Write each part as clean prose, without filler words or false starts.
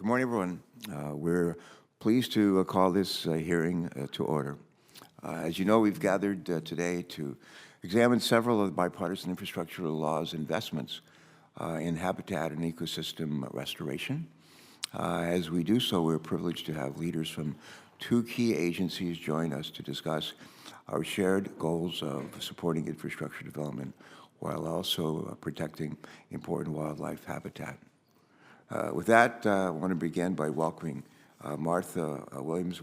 Good morning, everyone. We're pleased to call this hearing to order. As you know, we've gathered today to examine several of the bipartisan infrastructure law's investments in habitat and ecosystem restoration. As we do so, we're privileged to have leaders from two key agencies join us to discuss our shared goals of supporting infrastructure development while also protecting important wildlife habitat. With that, I want to begin by welcoming Martha Williams.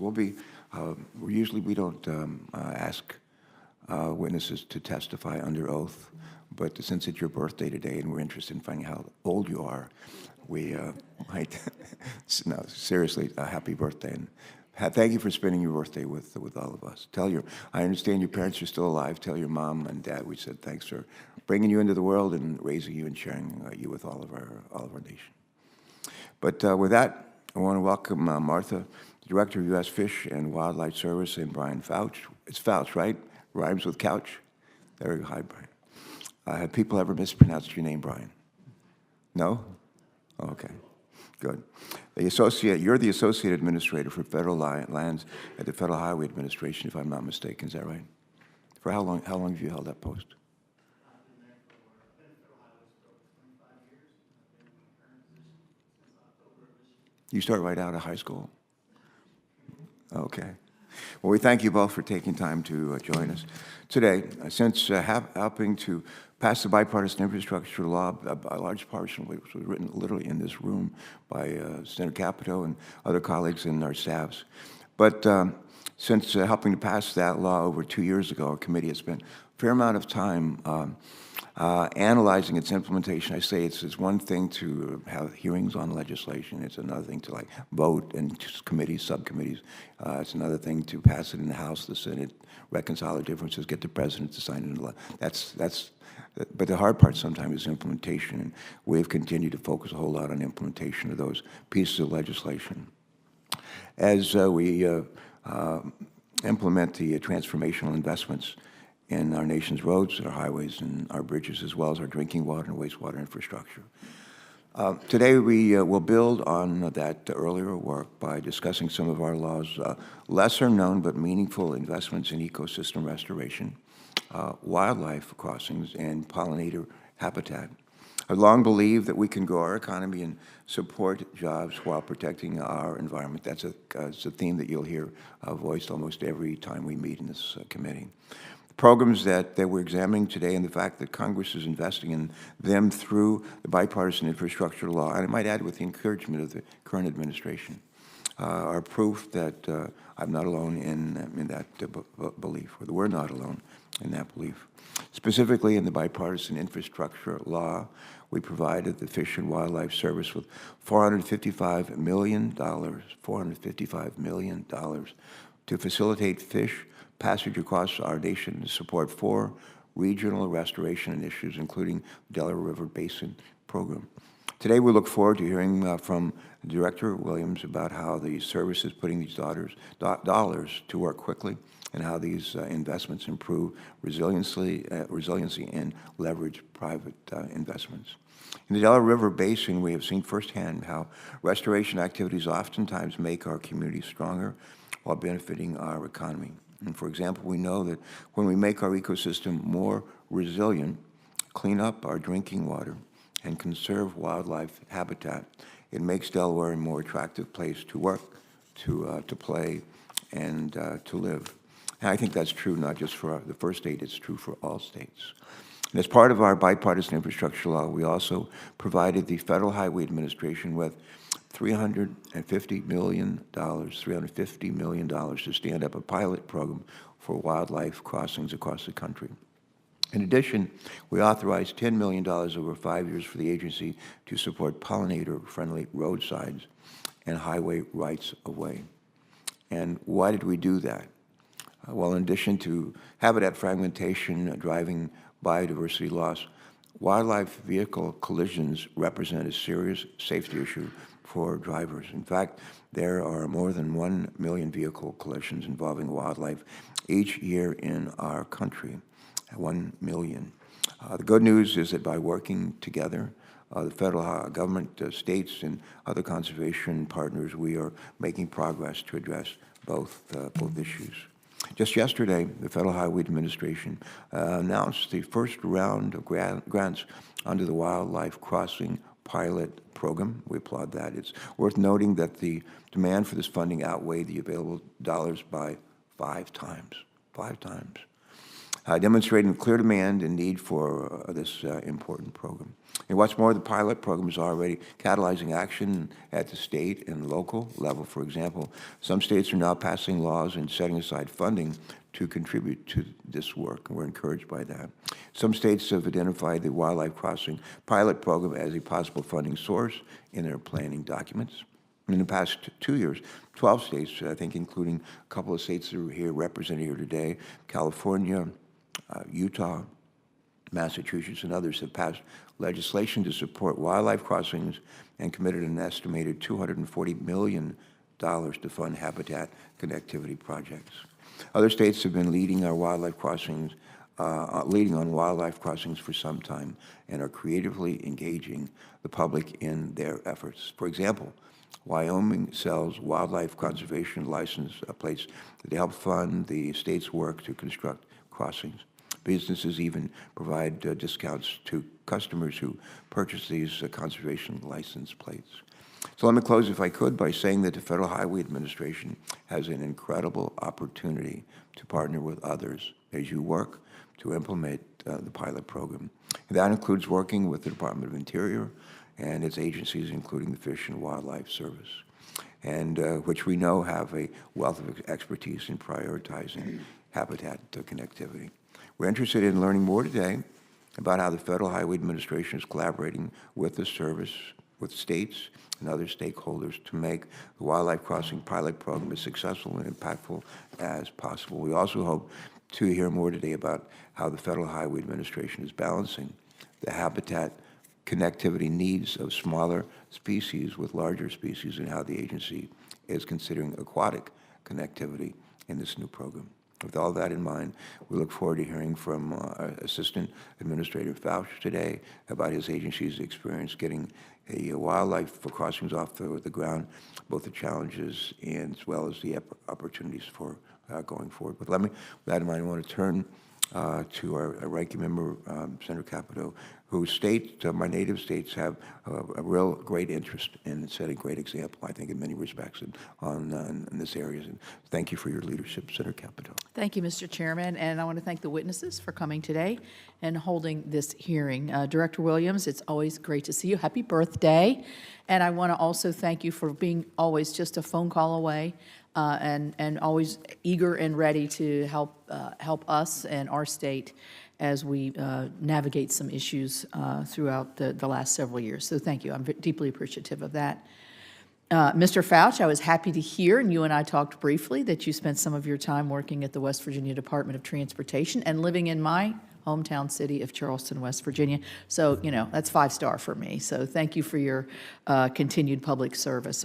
Usually we don't ask witnesses to testify under oath, but since it's your birthday today and we're interested in finding how old you are, we might, no, seriously, happy birthday. And thank you for spending your birthday with all of us. I understand your parents are still alive. Tell your mom and dad we said thanks for bringing you into the world and raising you and sharing you with all of our nation. But with that, I want to welcome Martha, Director of U.S. Fish and Wildlife Service, and Brian Fouch. It's Fouch, right? Rhymes with couch. There you go. Hi, Brian. Have people ever mispronounced your name, Brian? No? Okay, good. You're the Associate Administrator for Federal Lands at the Federal Highway Administration, if I'm not mistaken. Is that right? For how long have you held that post? You start right out of high school? Okay. Well, we thank you both for taking time to join us today. Since helping to pass the Bipartisan Infrastructure Law, a large portion of which was written literally in this room by Senator Capito and other colleagues in our staffs. But since helping to pass that law over 2 years ago, our committee has spent a fair amount of time analyzing its implementation. I say it's one thing to have hearings on legislation. It's another thing to vote in committees, subcommittees. It's another thing to pass it in the House, the Senate, reconcile the differences, get the president to sign it. But the hard part sometimes is implementation, and we've continued to focus a whole lot on implementation of those pieces of legislation. As we implement the transformational investments in our nation's roads, our highways, and our bridges, as well as our drinking water and wastewater infrastructure. Today, we will build on that earlier work by discussing some of our law's lesser known but meaningful investments in ecosystem restoration, wildlife crossings, and pollinator habitat. I long believed that we can grow our economy and support jobs while protecting our environment. That's a theme that you'll hear voiced almost every time we meet in this committee. Programs that we're examining today and the fact that Congress is investing in them through the Bipartisan Infrastructure Law, and I might add with the encouragement of the current administration, are proof that I'm not alone in that belief, or that we're not alone in that belief. Specifically in the Bipartisan Infrastructure Law, we provided the Fish and Wildlife Service with $455 million to facilitate fish passage across our nation to support 4 regional restoration initiatives, including the Delaware River Basin Program. Today, we look forward to hearing from Director Williams about how the service is putting these dollars to work quickly and how these investments improve resiliency and leverage private investments. In the Delaware River Basin, we have seen firsthand how restoration activities oftentimes make our communities stronger while benefiting our economy. And for example, we know that when we make our ecosystem more resilient, clean up our drinking water, and conserve wildlife habitat, it makes Delaware a more attractive place to work, to play, and to live. And I think that's true not just for the first state, it's true for all states. And as part of our Bipartisan Infrastructure Law, we also provided the Federal Highway Administration with $350 million to stand up a pilot program for wildlife crossings across the country. In addition, we authorized $10 million over 5 years for the agency to support pollinator-friendly roadsides and highway rights-of-way. And why did we do that? Well, in addition to habitat fragmentation driving biodiversity loss, wildlife vehicle collisions represent a serious safety issue for drivers. In fact, there are more than 1 million vehicle collisions involving wildlife each year in our country, 1 million. The good news is that by working together, the federal government, states, and other conservation partners, we are making progress to address both issues. Just yesterday, the Federal Highway Administration announced the first round of grants under the Wildlife Crossing Pilot Program. We applaud that. It's worth noting that the demand for this funding outweighed the available dollars by 5 times. 5 times. Demonstrating clear demand and need for this important program. And what's more, the pilot program is already catalyzing action at the state and local level. For example, some states are now passing laws and setting aside funding to contribute to this work, and we're encouraged by that. Some states have identified the Wildlife Crossing Pilot Program as a possible funding source in their planning documents. In the past 2 years, 12 states, I think, including a couple of states that are here represented here today, California, Utah, Massachusetts, and others have passed legislation to support wildlife crossings and committed an estimated $240 million to fund habitat connectivity projects. Other states have been leading on wildlife crossings for some time and are creatively engaging the public in their efforts. For example, Wyoming sells wildlife conservation license plates that help fund the state's work to construct crossings. Businesses even provide discounts to customers who purchase these conservation license plates. So let me close, if I could, by saying that the Federal Highway Administration has an incredible opportunity to partner with others as you work to implement the pilot program. And that includes working with the Department of Interior and its agencies, including the Fish and Wildlife Service, and which we know have a wealth of expertise in prioritizing habitat connectivity. We're interested in learning more today about how the Federal Highway Administration is collaborating with the service, with states and other stakeholders to make the Wildlife Crossing Pilot Program as successful and impactful as possible. We also hope to hear more today about how the Federal Highway Administration is balancing the habitat connectivity needs of smaller species with larger species and how the agency is considering aquatic connectivity in this new program. With all that in mind, we look forward to hearing from Assistant Administrator Fausch today about his agency's experience getting a wildlife crossings off the ground, both the challenges and as well as the opportunities for going forward. But with that in mind, I want to turn to our ranking member, Senator Capito, whose state, my native states, have a real great interest in setting a great example, I think, in many respects in this area. And thank you for your leadership, Senator Capito. Thank you, Mr. Chairman, and I want to thank the witnesses for coming today and holding this hearing. Director Williams, it's always great to see you. Happy birthday. And I want to also thank you for being always just a phone call away and always eager and ready to help us and our state as we navigate some issues throughout the last several years. So thank you. I'm deeply appreciative of that. Mr. Fausch, I was happy to hear, and you and I talked briefly, that you spent some of your time working at the West Virginia Department of Transportation and living in my hometown city of Charleston, West Virginia. So, you know, that's 5-star for me. So thank you for your continued public service.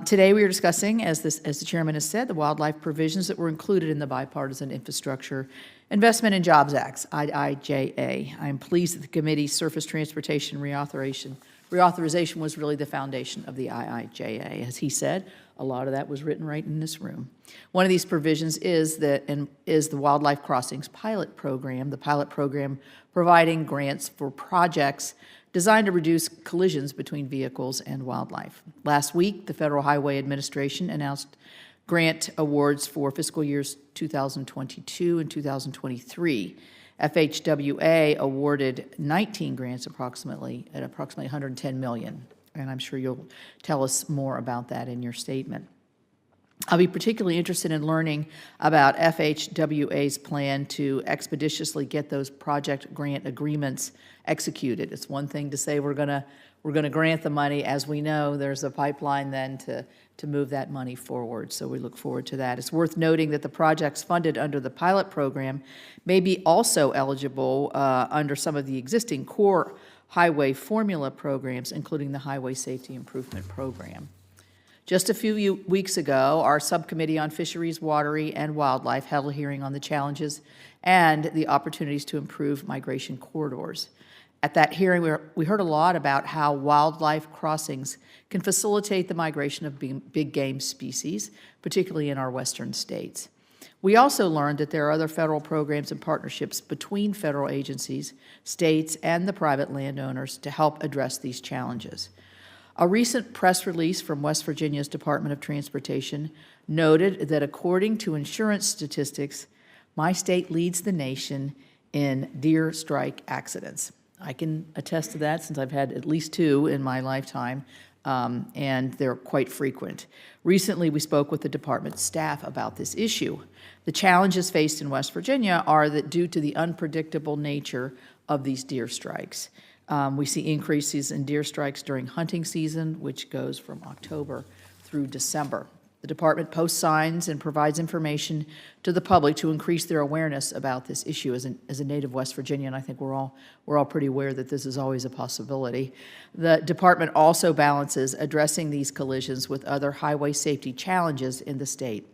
Today we are discussing, as the chairman has said, the wildlife provisions that were included in the Bipartisan Infrastructure Investment and Jobs Act, IIJA. I am pleased that the committee's surface transportation reauthorization was really the foundation of the IIJA. As he said, a lot of that was written right in this room. One of these provisions is the Wildlife Crossings Pilot Program, the pilot program providing grants for projects designed to reduce collisions between vehicles and wildlife. Last week, the Federal Highway Administration announced grant awards for fiscal years 2022 and 2023. FHWA awarded 19 grants at approximately $110 million, and I'm sure you'll tell us more about that in your statement. I'll be particularly interested in learning about FHWA's plan to expeditiously get those project grant agreements executed. It's one thing to say we're going to grant the money. As we know, there's a pipeline then to move that money forward, so we look forward to that. It's worth noting that the projects funded under the pilot program may be also eligible under some of the existing core highway formula programs, including the Highway Safety Improvement Program. Just a few weeks ago, our Subcommittee on Fisheries, Watery, and Wildlife held a hearing on the challenges and the opportunities to improve migration corridors. At that hearing, we heard a lot about how wildlife crossings can facilitate the migration of big game species, particularly in our western states. We also learned that there are other federal programs and partnerships between federal agencies, states, and the private landowners to help address these challenges. A recent press release from West Virginia's Department of Transportation noted that according to insurance statistics, my state leads the nation in deer strike accidents. I can attest to that since I've had at least 2 in my lifetime, and they're quite frequent. Recently, we spoke with the department staff about this issue. The challenges faced in West Virginia are that due to the unpredictable nature of these deer strikes. We see increases in deer strikes during hunting season, which goes from October through December. The department posts signs and provides information to the public to increase their awareness about this issue. As a native West Virginian, I think we're all pretty aware that this is always a possibility. The department also balances addressing these collisions with other highway safety challenges in the state.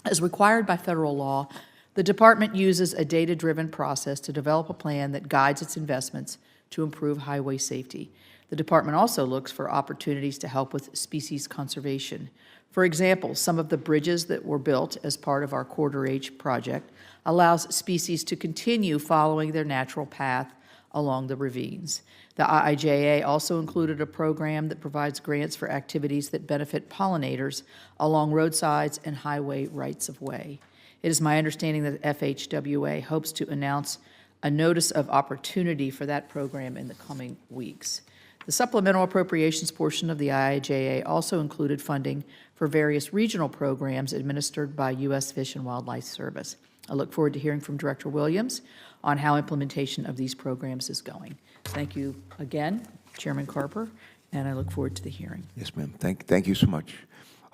As required by federal law, the department uses a data-driven process to develop a plan that guides its investments to improve highway safety. The department also looks for opportunities to help with species conservation. For example, some of the bridges that were built as part of our Quarter H project allows species to continue following their natural path along the ravines. The IIJA also included a program that provides grants for activities that benefit pollinators along roadsides and highway rights-of-way. It is my understanding that FHWA hopes to announce a notice of opportunity for that program in the coming weeks. The supplemental appropriations portion of the IIJA also included funding for various regional programs administered by U.S. Fish and Wildlife Service. I look forward to hearing from Director Williams on how implementation of these programs is going. Thank you again, Chairman Carper, and I look forward to the hearing. Yes, ma'am. Thank you so much.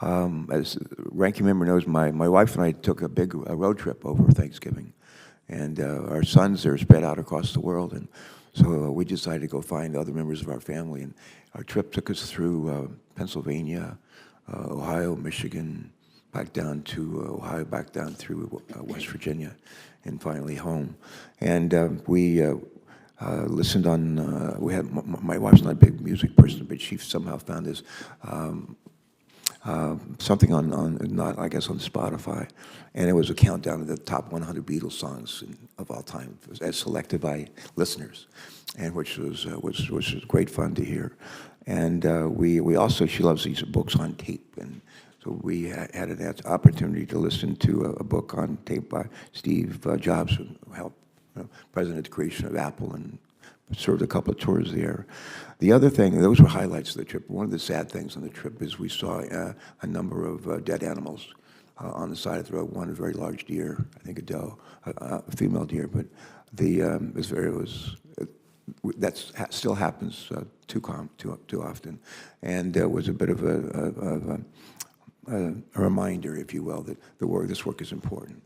As the ranking member knows, my wife and I took a big road trip over Thanksgiving, and our sons are spread out across the world, and so we decided to go find other members of our family, and our trip took us through Pennsylvania, Ohio, Michigan, back down to Ohio, back down through West Virginia, and finally home. And we listened on, we had, my wife's not a big music person, but she somehow found this something on not, I guess, on Spotify, and it was a countdown of the top 100 Beatles songs of all time, as selected by listeners, and which was great fun to hear. And we also, she loves these books on tape, and so we had an opportunity to listen to a book on tape by Steve Jobs, who helped president of the creation of Apple, and served a couple of tours there. The other thing, those were highlights of the trip. One of the sad things on the trip is we saw a number of dead animals on the side of the road. One, a very large deer, I think a doe, a female deer, but that still happens too often, and was a bit of a reminder, if you will, that this work is important,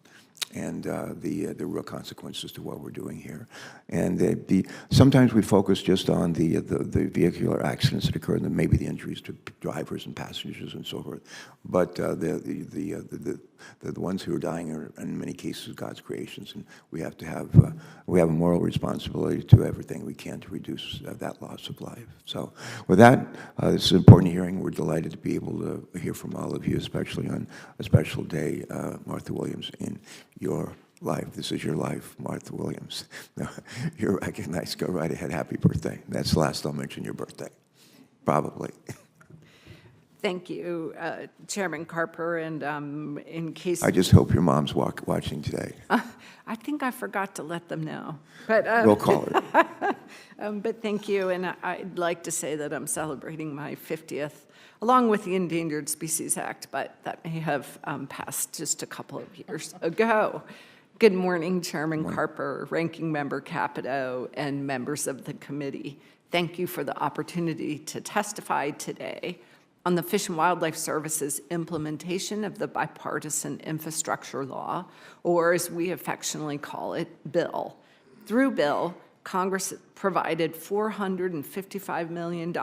and the real consequences to what we're doing here. And sometimes we focus just on the vehicular accidents that occur, and maybe the injuries to drivers and passengers and so forth. But the ones who are dying are, in many cases, God's creations, and we have a moral responsibility to do everything we can to reduce that loss of life. So with that, this is an important hearing. We're delighted to be able to hear from all of you, especially on a special day, Martha Williams, in your life. This is your life, Martha Williams. You're recognized. Go right ahead. Happy birthday. That's the last I'll mention your birthday, probably. Thank you, Chairman Carper, and in case... I just hope your mom's watching today. I think I forgot to let them know. But, we'll call her. But thank you, and I'd like to say that I'm celebrating my 50th, along with the Endangered Species Act, but that may have passed just a couple of years ago. Good morning, Chairman Carper, Ranking Member Capito, and members of the committee. Thank you for the opportunity to testify today on the Fish and Wildlife Service's implementation of the Bipartisan Infrastructure Law, or as we affectionately call it, BILL. Through BILL, Congress provided $455 million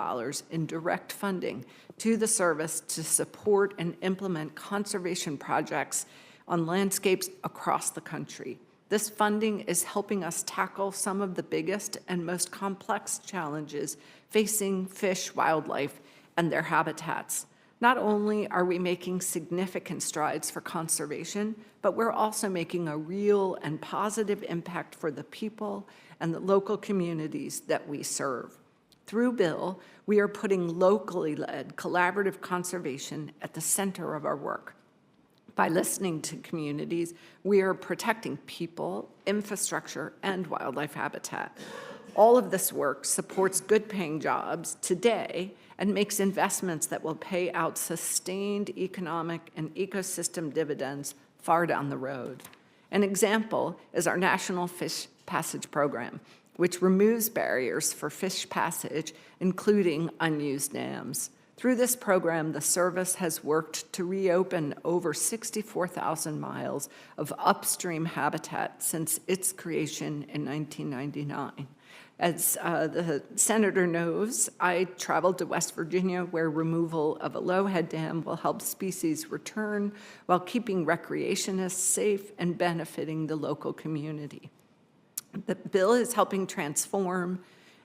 in direct funding to the service to support and implement conservation projects on landscapes across the country. This funding is helping us tackle some of the biggest and most complex challenges facing fish, wildlife, and their habitats. Not only are we making significant strides for conservation, but we're also making a real and positive impact for the people and the local communities that we serve. Through Bill, we are putting locally led collaborative conservation at the center of our work. By listening to communities, we are protecting people, infrastructure, and wildlife habitat. All of this work supports good-paying jobs today and makes investments that will pay out sustained economic and ecosystem dividends far down the road. An example is our National Fish Passage Program, which removes barriers for fish passage, including unused dams. Through this program, the service has worked to reopen over 64,000 miles of upstream habitat since its creation in 1999. As the senator knows, I traveled to West Virginia, where removal of a lowhead dam will help species return while keeping recreationists safe and benefiting the local community. The bill is helping transform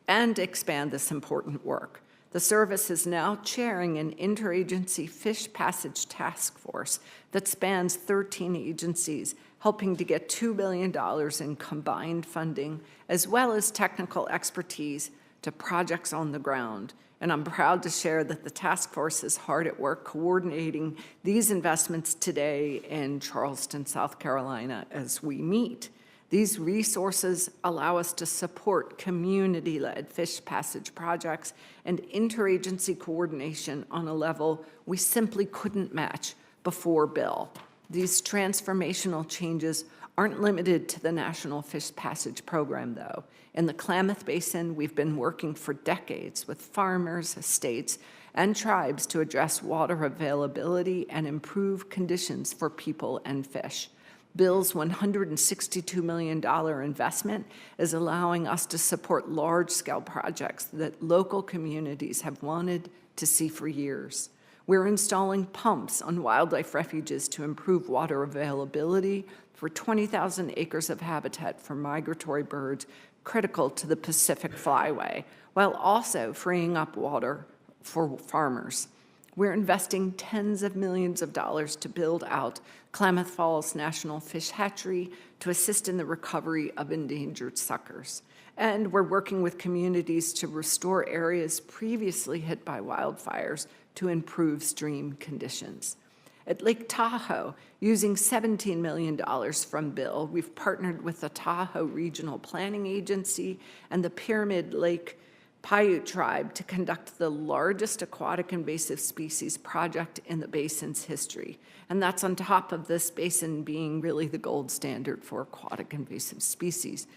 and expand this important work. The service is now chairing an interagency fish passage task force that spans 13 agencies, helping to get $2 billion in combined funding, as well as technical expertise to projects on the ground. And I'm proud to share that the task force is hard at work coordinating these investments today in Charleston, South Carolina, as we meet. These resources allow us to support community-led fish passage projects and interagency coordination on a level we simply couldn't match before Bill. These transformational changes aren't limited to the National Fish Passage Program, though. In the Klamath Basin, we've been working for decades with farmers, estates, and tribes to address water availability and improve conditions for people and fish. Bill's $162 million investment is allowing us to support large-scale projects that local communities have wanted to see for years. We're installing pumps on wildlife refuges to improve water availability for 20,000 acres of habitat for migratory birds critical to the Pacific Flyway, while also freeing up water for farmers. We're investing tens of millions of dollars to build out Klamath Falls National Fish Hatchery to assist in the recovery of endangered suckers. And we're working with communities to restore areas previously hit by wildfires to improve stream conditions. At Lake Tahoe, using $17 million from Bill, we've partnered with the Tahoe Regional Planning Agency and the Pyramid Lake Paiute tribe to conduct the largest aquatic invasive species project in the basin's history. And that's on top of this basin being really the gold standard for aquatic invasive species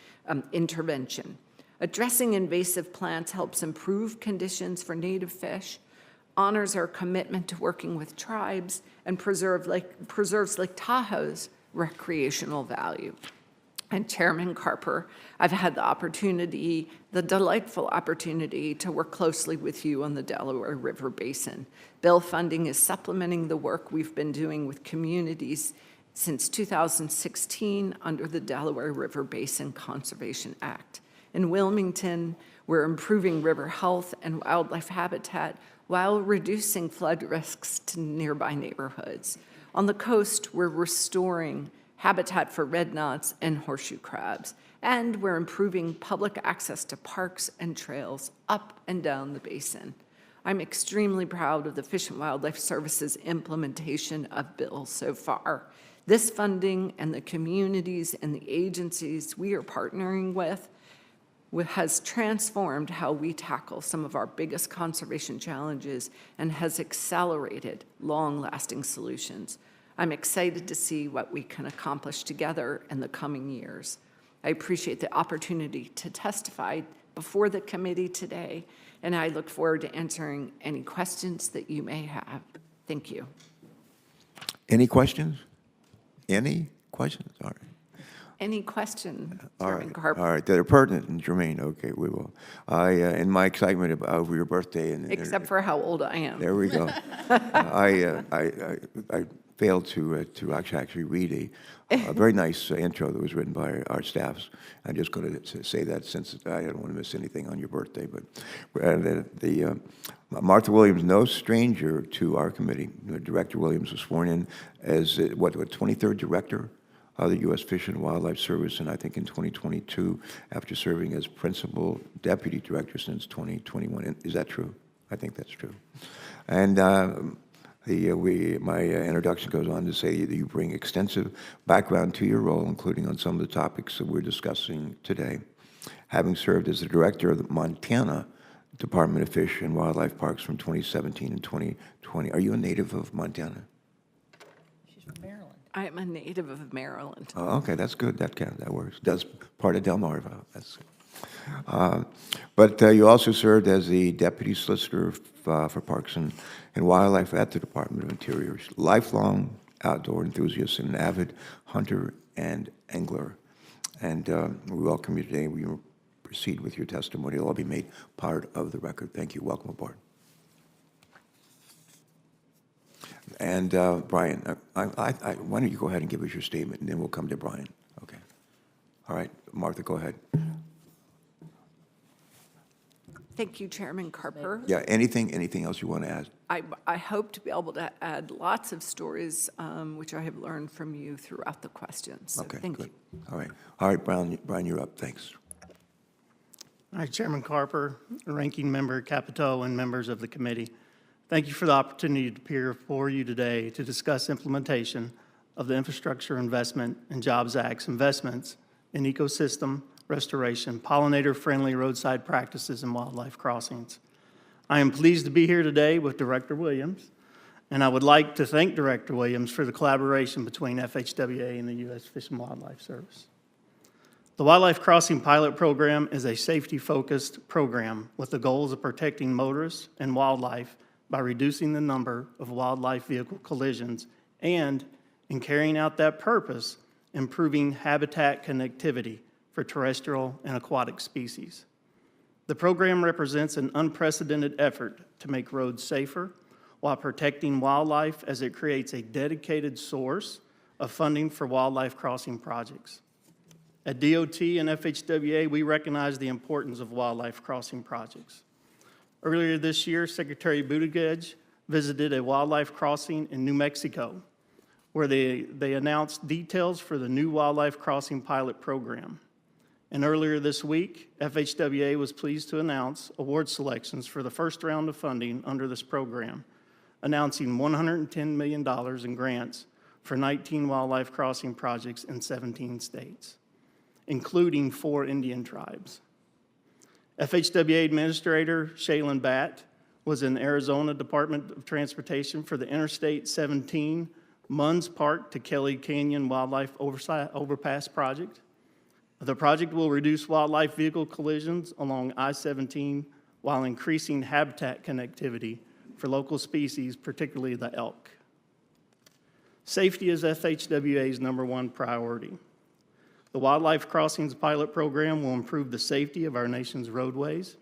intervention. Addressing invasive plants helps improve conditions for native fish, honors our commitment to working with tribes, and preserves Lake Tahoe's recreational value. And Chairman Carper, I've had the delightful opportunity to work closely with you on the Delaware River Basin. Bill funding is supplementing the work we've been doing with communities since 2016 under the Delaware River Basin Conservation Act. In Wilmington, we're improving river health and wildlife habitat while reducing flood risks to nearby neighborhoods. On the coast, we're restoring habitat for red knots and horseshoe crabs, and we're improving public access to parks and trails up and down the basin. I'm extremely proud of the Fish and Wildlife Service's implementation of Bill so far. This funding and the communities and the agencies we are partnering with has transformed how we tackle some of our biggest conservation challenges and has accelerated long-lasting solutions. I'm excited to see what we can accomplish together in the coming years. I appreciate the opportunity to testify before the committee today, and I look forward to answering any questions that you may have. Thank you. Any questions? Any questions? All right. Any question, All Chairman right, Carper? all right, that are pertinent and germane, okay, we will. In my excitement over your birthday and. Except for how old I am. There we go. I failed to actually read a very nice intro that was written by our staffs. I'm just going to say that since I don't want to miss anything on your birthday. But Martha Williams, no stranger to our committee. Director Williams was sworn in as, what 23rd director of the U.S. Fish and Wildlife Service, and I think in 2022, after serving as principal deputy director since 2021. Is that true? I think that's true. And my introduction goes on to say that you bring extensive background to your role, including on some of the topics that we're discussing today. Having served as the director of the Montana Department of Fish and Wildlife Parks from 2017 and 2020. Are you a native of Montana? She's from Maryland. I am a native of Maryland. Oh, okay, that's good. That works. That's part of Delmarva. That's. But you also served as the deputy solicitor for Parks and Wildlife at the Department of Interior. Lifelong outdoor enthusiast and an avid hunter and angler. And we welcome you today. We will proceed with your testimony. It'll all be made part of the record. Thank you. Welcome aboard. And Brian, why don't you go ahead and give us your statement, and then we'll come to Brian. Okay. All right, Martha, go ahead. Thank you, Chairman Carper. Yeah, anything else you want to add? I hope to be able to add lots of stories, which I have learned from you throughout the questions. So Okay, thank good. you. All right, Brian, you're up. Thanks. All right, Chairman Carper, Ranking Member Capito, and members of the committee. Thank you for the opportunity to appear before you today to discuss implementation of the Infrastructure Investment and Jobs Act's investments in ecosystem restoration, pollinator-friendly roadside practices, and wildlife crossings. I am pleased to be here today with Director Williams, and I would like to thank Director Williams for the collaboration between FHWA and the U.S. Fish and Wildlife Service. The Wildlife Crossing Pilot Program is a safety-focused program with the goals of protecting motorists and wildlife by reducing the number of wildlife vehicle collisions and, in carrying out that purpose, improving habitat connectivity for terrestrial and aquatic species. The program represents an unprecedented effort to make roads safer while protecting wildlife as it creates a dedicated source of funding for wildlife crossing projects. At DOT and FHWA, we recognize the importance of wildlife crossing projects. Earlier this year, Secretary Buttigieg visited a wildlife crossing in New Mexico, where they announced details for the new wildlife crossing pilot program. And earlier this week, FHWA was pleased to announce award selections for the first round of funding under this program, announcing $110 million in grants for 19 wildlife crossing projects in 17 states, including 4 Indian tribes. FHWA Administrator Shaylin Batt was in the Arizona Department of Transportation for the Interstate 17 Munns Park to Kelly Canyon Wildlife Overpass project. The project will reduce wildlife vehicle collisions along I-17 while increasing habitat connectivity for local species, particularly the elk. Safety is FHWA's #1 priority. The Wildlife Crossings Pilot Program will improve the safety of our nation's roadways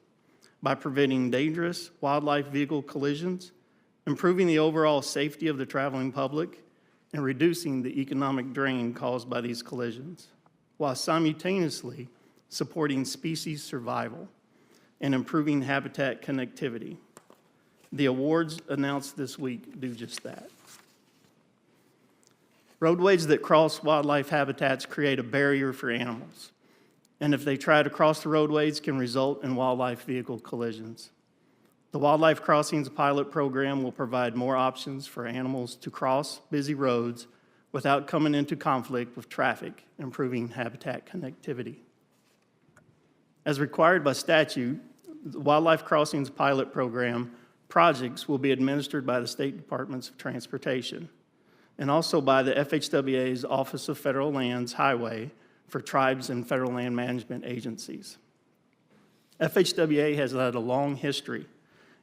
by preventing dangerous wildlife vehicle collisions, improving the overall safety of the traveling public, and reducing the economic drain caused by these collisions, while simultaneously supporting species survival and improving habitat connectivity. The awards announced this week do just that. Roadways that cross wildlife habitats create a barrier for animals, and if they try to cross the roadways, can result in wildlife vehicle collisions. The Wildlife Crossings Pilot Program will provide more options for animals to cross busy roads without coming into conflict with traffic, improving habitat connectivity. As required by statute, the Wildlife Crossings Pilot Program projects will be administered by the State Departments of Transportation and also by the FHWA's Office of Federal Lands Highway for tribes and federal land management agencies. FHWA has had a long history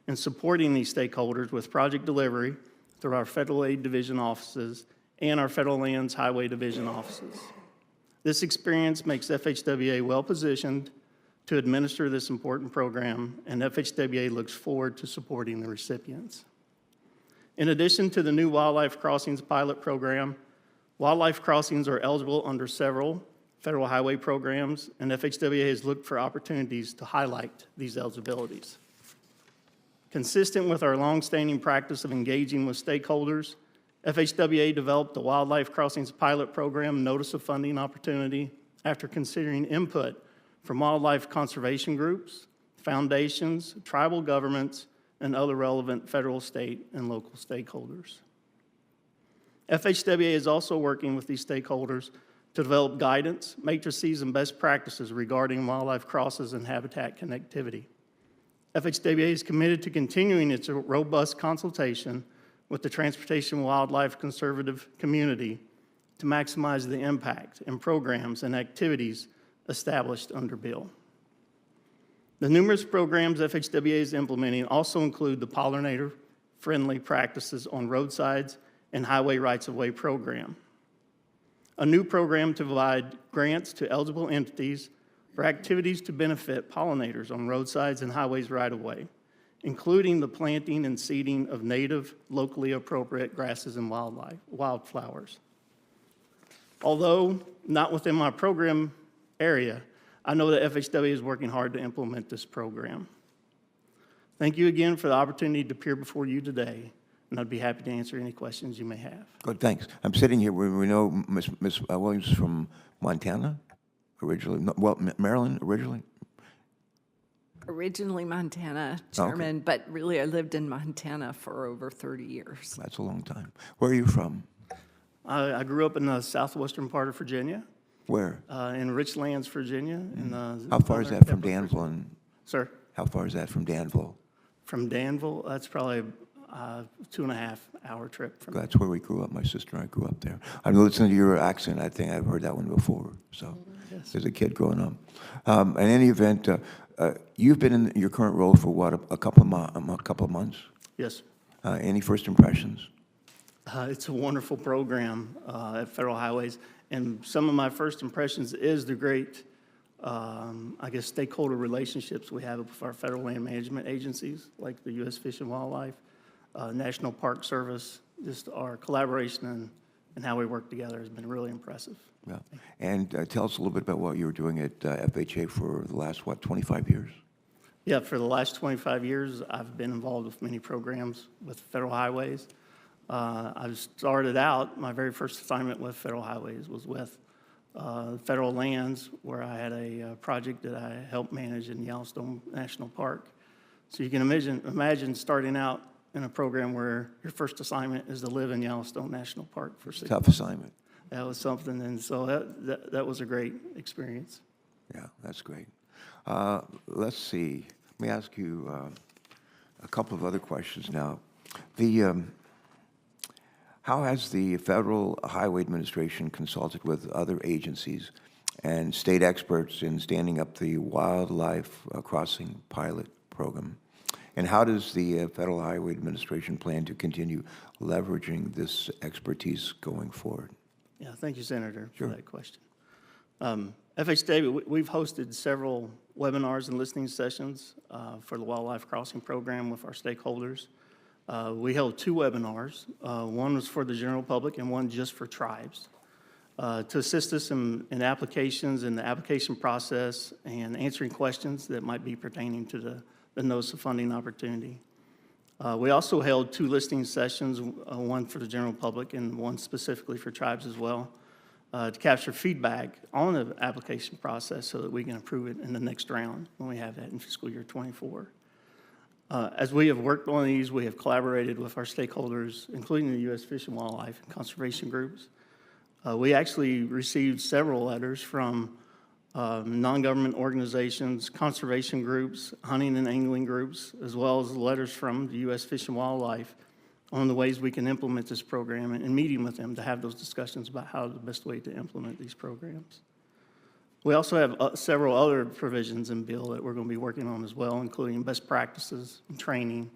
in supporting these stakeholders with project delivery through our Federal Aid Division offices and our Federal Lands Highway Division offices. This experience makes FHWA well-positioned to administer this important program, and FHWA looks forward to supporting the recipients. In addition to the new Wildlife Crossings pilot program, wildlife crossings are eligible under several federal highway programs, and FHWA has looked for opportunities to highlight these eligibilities. Consistent with our longstanding practice of engaging with stakeholders, FHWA developed the Wildlife Crossings Pilot Program Notice of Funding Opportunity after considering input from wildlife conservation groups, foundations, tribal governments, and other relevant federal, state, and local stakeholders. FHWA is also working with these stakeholders to develop guidance, matrices, and best practices regarding wildlife crosses and habitat connectivity. FHWA is committed to continuing its robust consultation with the transportation wildlife conservative community to maximize the impact and programs and activities established under bill. The numerous programs FHWA is implementing also include the pollinator-friendly practices on roadsides and highway rights-of-way program, a new program to provide grants to eligible entities for activities to benefit pollinators on roadsides and highways right-of-way, including the planting and seeding of native, locally appropriate grasses and wildflowers. Although not within my program area, I know that FHWA is working hard to implement this program. Thank you again for the opportunity to appear before you today, and I'd be happy to answer any questions you may have. Good, thanks. I'm sitting here, we know Ms. Williams is from Montana originally, well, Maryland originally? Originally Montana, Chairman, but really I lived in Montana for over 30 years. That's a long time. Where are you from? I grew up in the southwestern part of Virginia, Where? in Richlands, Virginia. How far is that from Danville? Sir? How far is that from Danville? From Danville, that's probably a 2.5-hour trip from That's where we grew up. My sister and I grew up there. I'm listening to your accent. I think I've heard that one before. So, Yes. as a kid growing up. In any event, you've been in your current role for what, a couple of months? Yes. Any first impressions? It's a wonderful program at Federal Highways, and some of my first impressions is the great, I guess, stakeholder relationships we have with our federal land management agencies, like the U.S. Fish and Wildlife, National Park Service. Just our collaboration and how we work together has been really impressive. Yeah. And tell us a little bit about what you were doing at FHA for the last, 25 years? Yeah, for the last 25 years, I've been involved with many programs with Federal Highways. I started out, my very first assignment with Federal Highways was with Federal Lands, where I had a project that I helped manage in Yellowstone National Park. So you can imagine starting out in a program where your first assignment is to live in Yellowstone National Park for 6 Tough months. assignment. That was something, and so that was a great experience. Yeah, that's great. Let's see. Let me ask you a couple of other questions now. How has the Federal Highway Administration consulted with other agencies and state experts in standing up the Wildlife Crossing Pilot Program? And how does the Federal Highway Administration plan to continue leveraging this expertise going forward? Yeah, thank you, Senator, Sure. for that question. FHWA, we've hosted several webinars and listening sessions for the Wildlife Crossing Program with our stakeholders. We held 2 webinars. One was for the general public and one just for tribes to assist us in applications and the application process and answering questions that might be pertaining to the notice of funding opportunity. We also held 2 listening sessions, one for the general public and one specifically for tribes as well, to capture feedback on the application process so that we can approve it in the next round when we have that in fiscal year '24. As we have worked on these, we have collaborated with our stakeholders, including the U.S. Fish and Wildlife and conservation groups. We actually received several letters from non-government organizations, conservation groups, hunting and angling groups, as well as letters from the U.S. Fish and Wildlife on the ways we can implement this program and meeting with them to have those discussions about how the best way to implement these programs. We also have several other provisions in bill that we're going to be working on as well, including best practices and training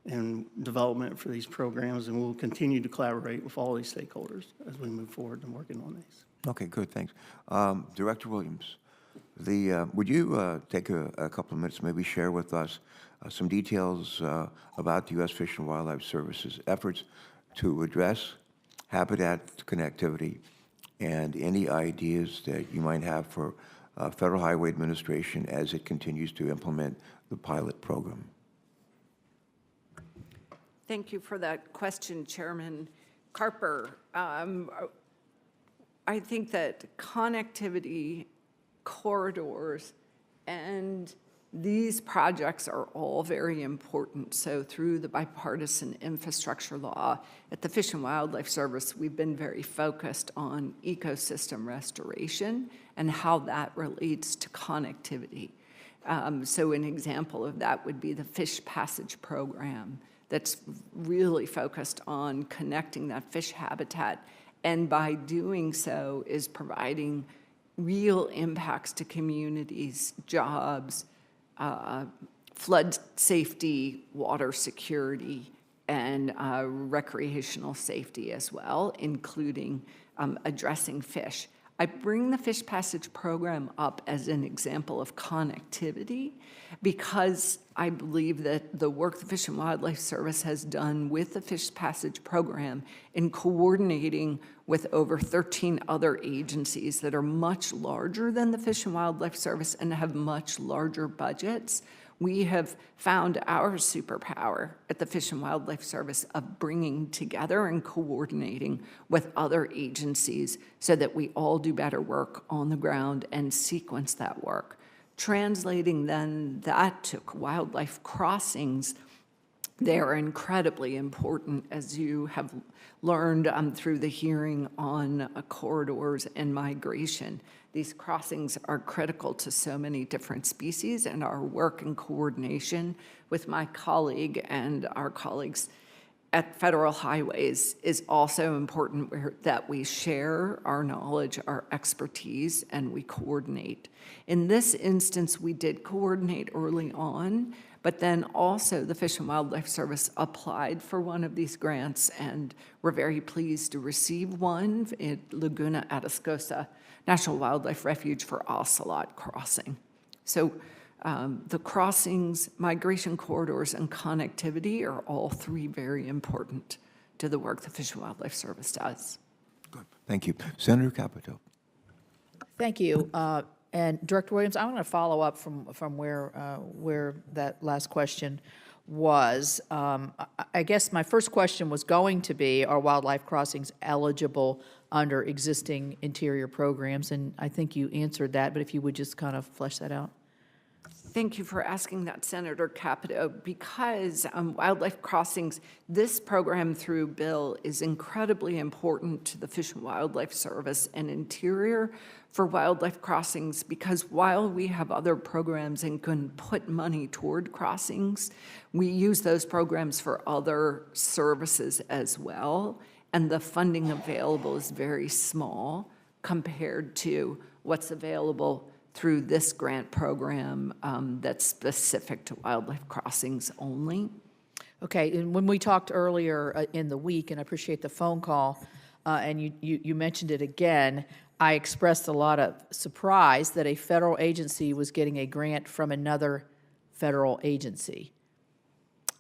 and development for these programs, and we'll continue to collaborate with all these stakeholders as we move forward in working on these. Okay, good, thanks. Director Williams, would you take a couple of minutes, maybe share with us some details about the U.S. Fish and Wildlife Service's efforts to address habitat connectivity and any ideas that you might have for Federal Highway Administration as it continues to implement the pilot program? Thank you for that question, Chairman Carper. I think that connectivity, corridors, and these projects are all very important. So through the Bipartisan Infrastructure Law at the Fish and Wildlife Service, we've been very focused on ecosystem restoration and how that relates to connectivity. So an example of that would be the Fish Passage Program that's really focused on connecting that fish habitat, and by doing so is providing real impacts to communities, jobs, flood safety, water security, and recreational safety as well, including addressing fish. I bring the Fish Passage Program up as an example of connectivity because I believe that the work the Fish and Wildlife Service has done with the Fish Passage Program in coordinating with over 13 other agencies that are much larger than the Fish and Wildlife Service and have much larger budgets, we have found our superpower at the Fish and Wildlife Service of bringing together and coordinating with other agencies so that we all do better work on the ground and sequence that work. Translating then that to wildlife crossings, they are incredibly important, as you have learned through the hearing on corridors and migration. These crossings are critical to so many different species, and our work in coordination with my colleague and our colleagues at Federal Highways is also important, that we share our knowledge, our expertise, and we coordinate. In this instance, we did coordinate early on, but then also the Fish and Wildlife Service applied for one of these grants, and we're very pleased to receive one at Laguna Atascosa National Wildlife Refuge for ocelot crossing. So the crossings, migration corridors, and connectivity are all three very important to the work the Fish and Wildlife Service does. Good. Thank you. Senator Capito. Thank you. And Director Williams, I want to follow up from where that last question was. I guess my first question was going to be, are wildlife crossings eligible under existing interior programs? And I think you answered that, but if you would just kind of flesh that out. Thank you for asking that, Senator Capito, because wildlife crossings, this program through Bill is incredibly important to the Fish and Wildlife Service and Interior for wildlife crossings, because while we have other programs and can put money toward crossings, we use those programs for other services as well, and the funding available is very small compared to what's available through this grant program that's specific to wildlife crossings only. Okay, and when we talked earlier in the week, and I appreciate the phone call, and you mentioned it again, I expressed a lot of surprise that a federal agency was getting a grant from another federal agency.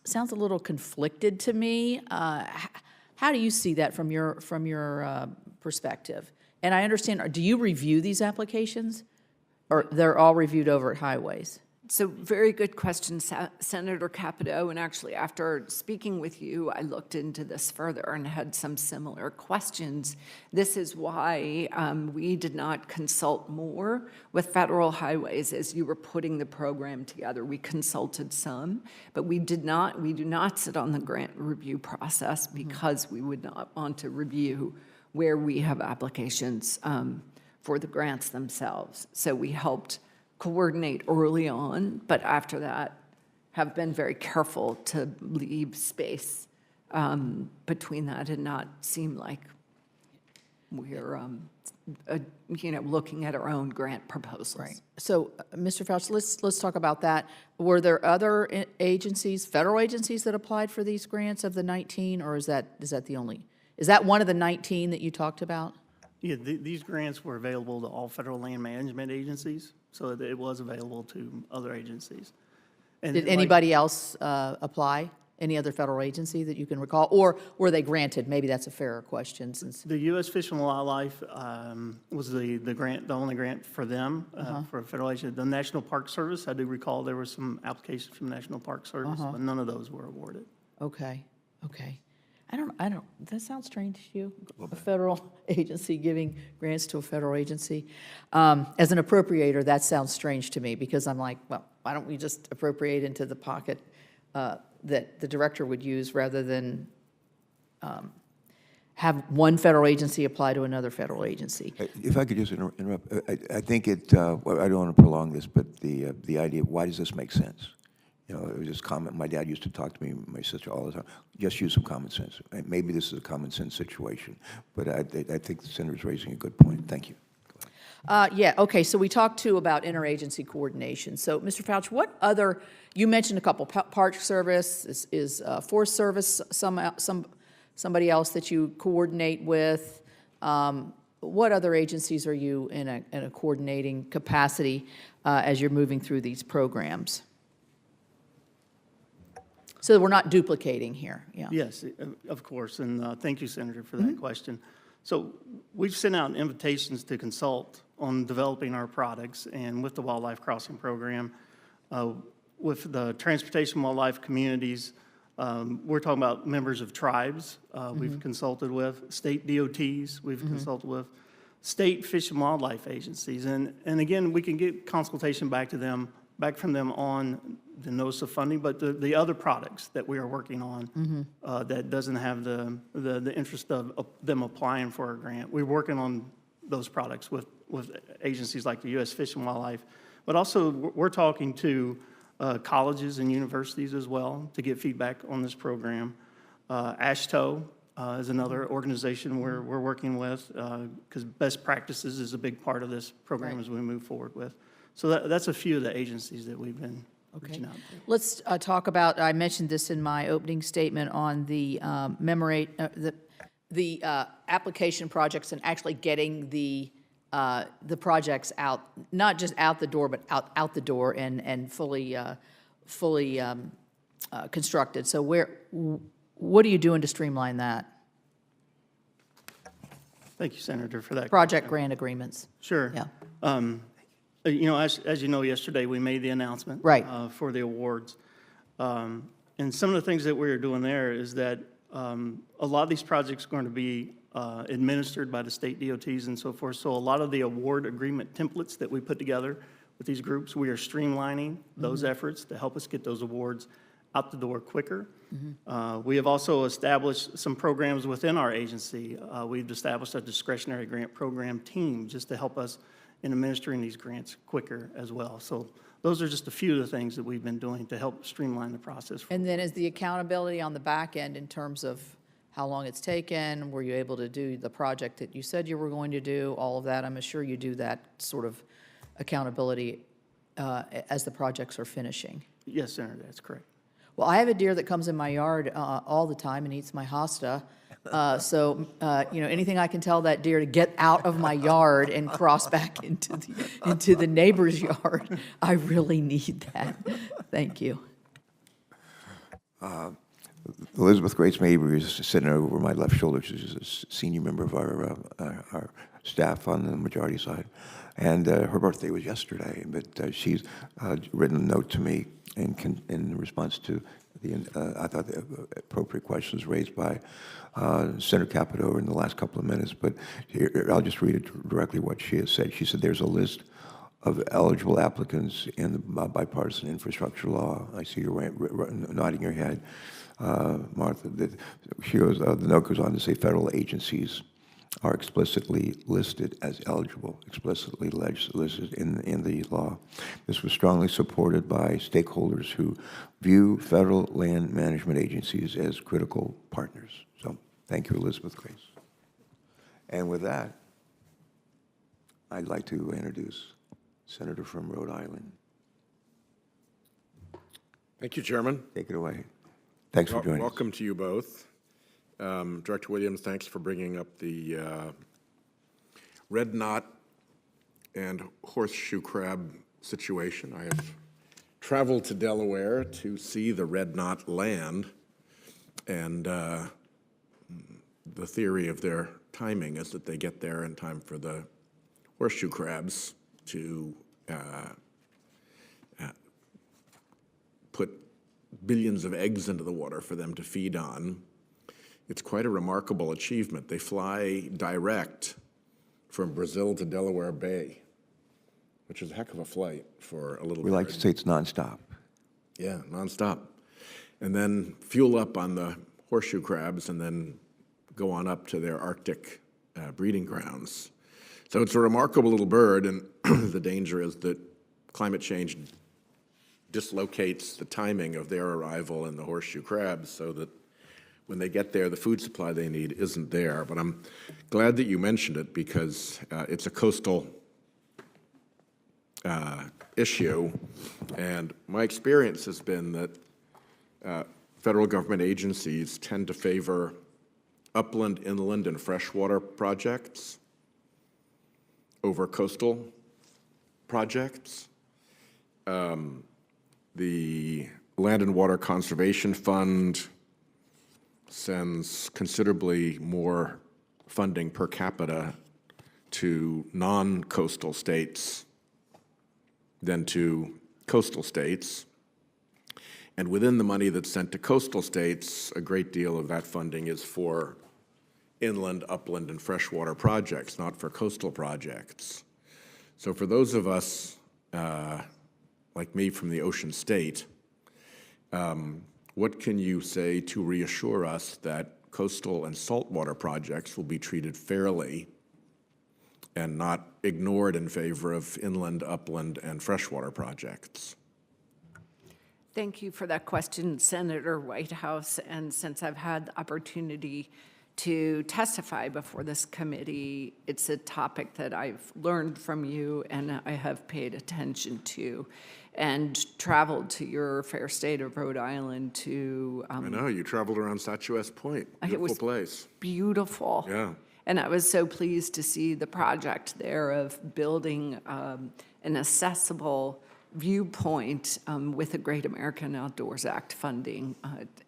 Sounds a little conflicted to me. How do you see that from your perspective? And I understand, do you review these applications? Or they're all reviewed over at Highways? So very good question, Senator Capito. And actually, after speaking with you, I looked into this further and had some similar questions. This is why we did not consult more with Federal Highways as you were putting the program together. We consulted some, but we do not sit on the grant review process because we would not want to review where we have applications for the grants themselves. So we helped coordinate early on, but after that have been very careful to leave space between that and not seem like we're looking at our own grant proposals. Right. So, Mr. Fauci, let's talk about that. Were there other agencies, federal agencies, that applied for these grants of the 19, or is that the only? Is that one of the 19 that you talked about? Yeah, these grants were available to all federal land management agencies, so it was available to other agencies. And Did like- anybody else apply? Any other federal agency that you can recall? Or were they granted? Maybe that's a fairer question since, The U.S. Fish and Wildlife was the grant, the only grant for them, for a federal agency. The National Park Service, I do recall there were some applications from National Park Service, but none of those were awarded. okay. That sounds strange to you? A federal agency giving grants to a federal agency? As an appropriator, that sounds strange to me because I'm like, well, why don't we just appropriate into the pocket that the director would use rather than have one federal agency apply to another federal agency? If I could just interrupt, I think well, I don't want to prolong this, but the idea, why does this make sense? You know, it was just common. My dad used to talk to me, my sister, all the time. Just use some common sense. Maybe this is a common sense situation, but I think the senator's raising a good point. Thank you. Yeah, okay, so we talked too about interagency coordination. So, Mr. Fauch, what other, you mentioned a couple, Park Service, is Forest Service somebody else that you coordinate with? What other agencies are you in a coordinating capacity as you're moving through these programs? So that we're not duplicating here, yeah. Yes, of course, and thank you, Senator, for that question. So we've sent out invitations to consult on developing our products, and with the Wildlife Crossing Program, with the transportation wildlife communities, we're talking about members of tribes we've consulted with, state DOTs we've consulted with, state fish and wildlife agencies, and again, we can get consultation back from them on the notice of funding, but the other products that we are working on that doesn't have the interest of them applying for a grant. We're working on those products with agencies like the U.S. Fish and Wildlife, but also we're talking to colleges and universities as well to get feedback on this program. ASHTO is another organization we're working with because best practices is a big part of this program as we move forward with. So that's a few of the agencies that we've been reaching out to. Let's talk about, I mentioned this in my opening statement on the the application projects and actually getting the projects out, not just out the door, but out the door and fully constructed. So what are you doing to streamline that? Thank you, Senator, for that. Project grant agreements. Sure. Yeah. You know, as you know, yesterday we made the announcement for the awards. And some of the things that we're doing there is that a lot of these projects are going to be administered by the state DOTs and so forth. So a lot of the award agreement templates that we put together with these groups, we are streamlining those efforts to help us get those awards out the door quicker. We have also established some programs within our agency. We've established a discretionary grant program team just to help us in administering these grants quicker as well. So those are just a few of the things that we've been doing to help streamline the process. And then is the accountability on the back end in terms of how long it's taken? Were you able to do the project that you said you were going to do? All of that, I'm sure you do that sort of accountability as the projects are finishing. Yes, Senator, that's correct. Well, I have a deer that comes in my yard all the time and eats my hosta. So, you know, anything I can tell that deer to get out of my yard and cross back into the neighbor's yard, I really need that. Thank you. Elizabeth Grace Mabry is sitting over my left shoulder. She's a senior member of our staff on the majority side. And her birthday was yesterday, but she's written a note to me in response to I thought the appropriate questions raised by Senator Capito in the last couple of minutes. But here, I'll just read it directly what she has said. She said there's a list of eligible applicants in the Bipartisan Infrastructure Law. I see you nodding your head, Martha. She goes, the note goes on to say federal agencies are explicitly listed as eligible, explicitly listed in the law. This was strongly supported by stakeholders who view federal land management agencies as critical partners. So thank you, Elizabeth Grace. And with that, I'd like to introduce Senator from Rhode Island. Thank you, Chairman. Take it away. Thanks for joining us. Welcome to you both. Director Williams, thanks for bringing up the red knot and horseshoe crab situation. I have traveled to Delaware to see the red knot land, and the theory of their timing is that they get there in time for the horseshoe crabs to put billions of eggs into the water for them to feed on. It's quite a remarkable achievement. They fly direct from Brazil to Delaware Bay, which is a heck of a flight for a little We like to bird. say it's nonstop. Yeah, nonstop. And then fuel up on the horseshoe crabs and then go on up to their Arctic breeding grounds. So it's a remarkable little bird, and the danger is that climate change dislocates the timing of their arrival in the horseshoe crabs so that when they get there, the food supply they need isn't there. But I'm glad that you mentioned it because it's a coastal issue, and my experience has been that federal government agencies tend to favor upland, inland, and freshwater projects over coastal projects. The Land and Water Conservation Fund sends considerably more funding per capita to non-coastal states than to coastal states. And within the money that's sent to coastal states, a great deal of that funding is for inland, upland, and freshwater projects, not for coastal projects. So for those of us like me from the ocean state, what can you say to reassure us that coastal and saltwater projects will be treated fairly and not ignored in favor of inland, upland, and freshwater projects? Thank you for that question, Senator Whitehouse. And since I've had the opportunity to testify before this committee, it's a topic that I've learned from you and I have paid attention to, and traveled to your fair state of Rhode Island to I know, you traveled around Statuesque Point, It beautiful was place. beautiful. Yeah. And I was so pleased to see the project there of building an accessible viewpoint with the Great American Outdoors Act funding.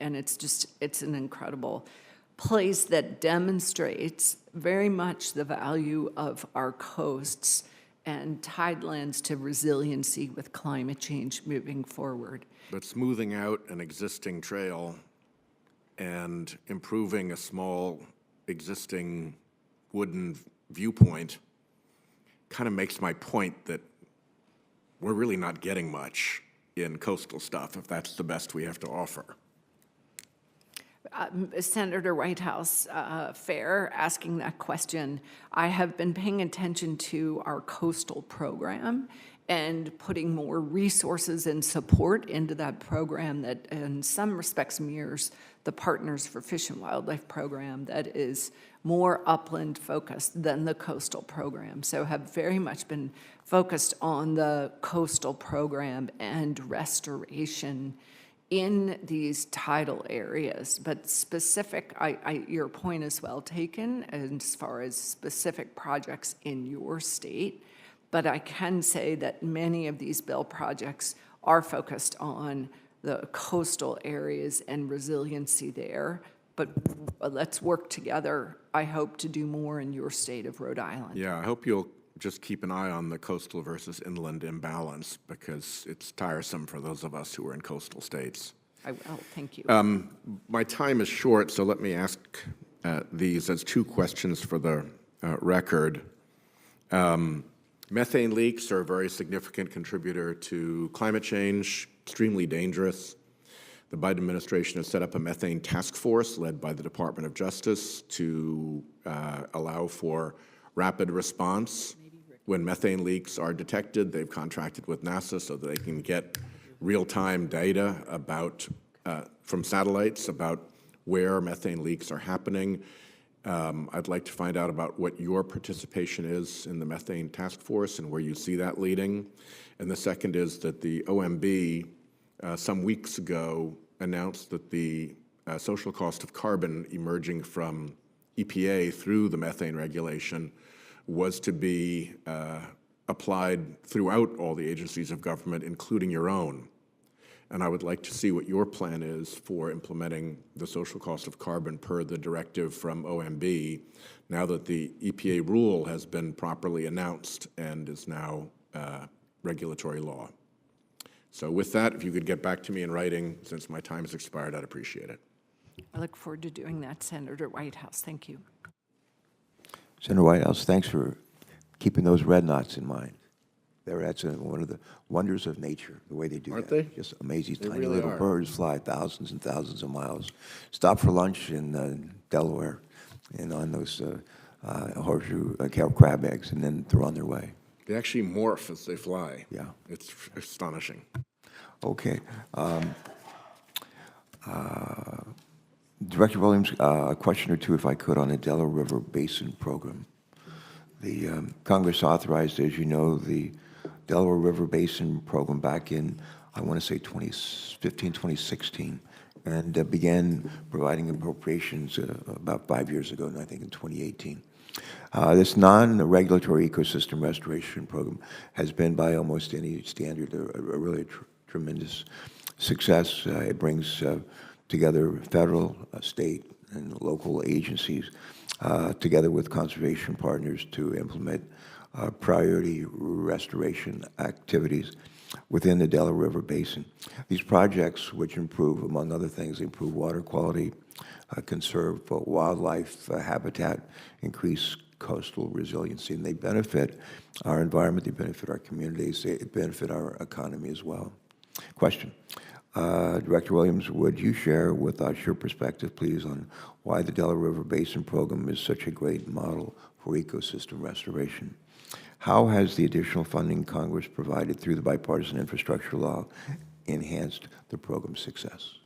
And it's an incredible place that demonstrates very much the value of our coasts and tidelands to resiliency with climate change moving forward. But smoothing out an existing trail and improving a small existing wooden viewpoint kind of makes my point that we're really not getting much in coastal stuff if that's the best we have to offer. Senator Whitehouse, fair asking that question. I have been paying attention to our coastal program and putting more resources and support into that program that in some respects mirrors the Partners for Fish and Wildlife program that is more upland focused than the coastal program. So have very much been focused on the coastal program and restoration in these tidal areas. But specific, your point is well taken as far as specific projects in your state. But I can say that many of these bill projects are focused on the coastal areas and resiliency there. But let's work together, I hope, to do more in your state of Rhode Island. Yeah, I hope you'll just keep an eye on the coastal versus inland imbalance because it's tiresome for those of us who are in coastal states. I will, thank you. My time is short, so let me ask these as two questions for the record. Methane leaks are a very significant contributor to climate change, extremely dangerous. The Biden administration has set up a methane task force led by the Department of Justice to allow for rapid response. When methane leaks are detected, they've contracted with NASA so that they can get real-time data about from satellites about where methane leaks are happening. I'd like to find out about what your participation is in the methane task force and where you see that leading. And the second is that the OMB some weeks ago announced that the social cost of carbon emerging from EPA through the methane regulation was to be applied throughout all the agencies of government, including your own. And I would like to see what your plan is for implementing the social cost of carbon per the directive from OMB, now that the EPA rule has been properly announced and is now regulatory law. So with that, if you could get back to me in writing, since my time has expired, I'd appreciate it. I look forward to doing that, Senator Whitehouse. Thank you. Senator Whitehouse, thanks for keeping those red knots in mind. That's one of the wonders of nature, the way they do Aren't that. they? Just amazing. They Tiny really little are. birds fly thousands and thousands of miles. Stop for lunch in Delaware and on those horseshoe crab eggs, and then they're on their way. They actually morph as they fly. Yeah. It's astonishing. Okay. Director Williams, a question or two, if I could, on the Delaware River Basin Program. The Congress authorized, as you know, the Delaware River Basin Program back in, I want to say 2015, 2016, and began providing appropriations about 5 years ago, and I think in 2018. This non-regulatory ecosystem restoration program has been, by almost any standard, a really tremendous success. It brings together federal, state, and local agencies together with conservation partners to implement priority restoration activities within the Delaware River Basin. These projects, which improve, among other things, improve water quality, conserve wildlife habitat, increase coastal resiliency, and they benefit our environment, they benefit our communities, they benefit our economy as well. Question. Director Williams, would you share with us your perspective, please, on why the Delaware River Basin Program is such a great model for ecosystem restoration? How has the additional funding Congress provided through the Bipartisan Infrastructure Law enhanced the program's success?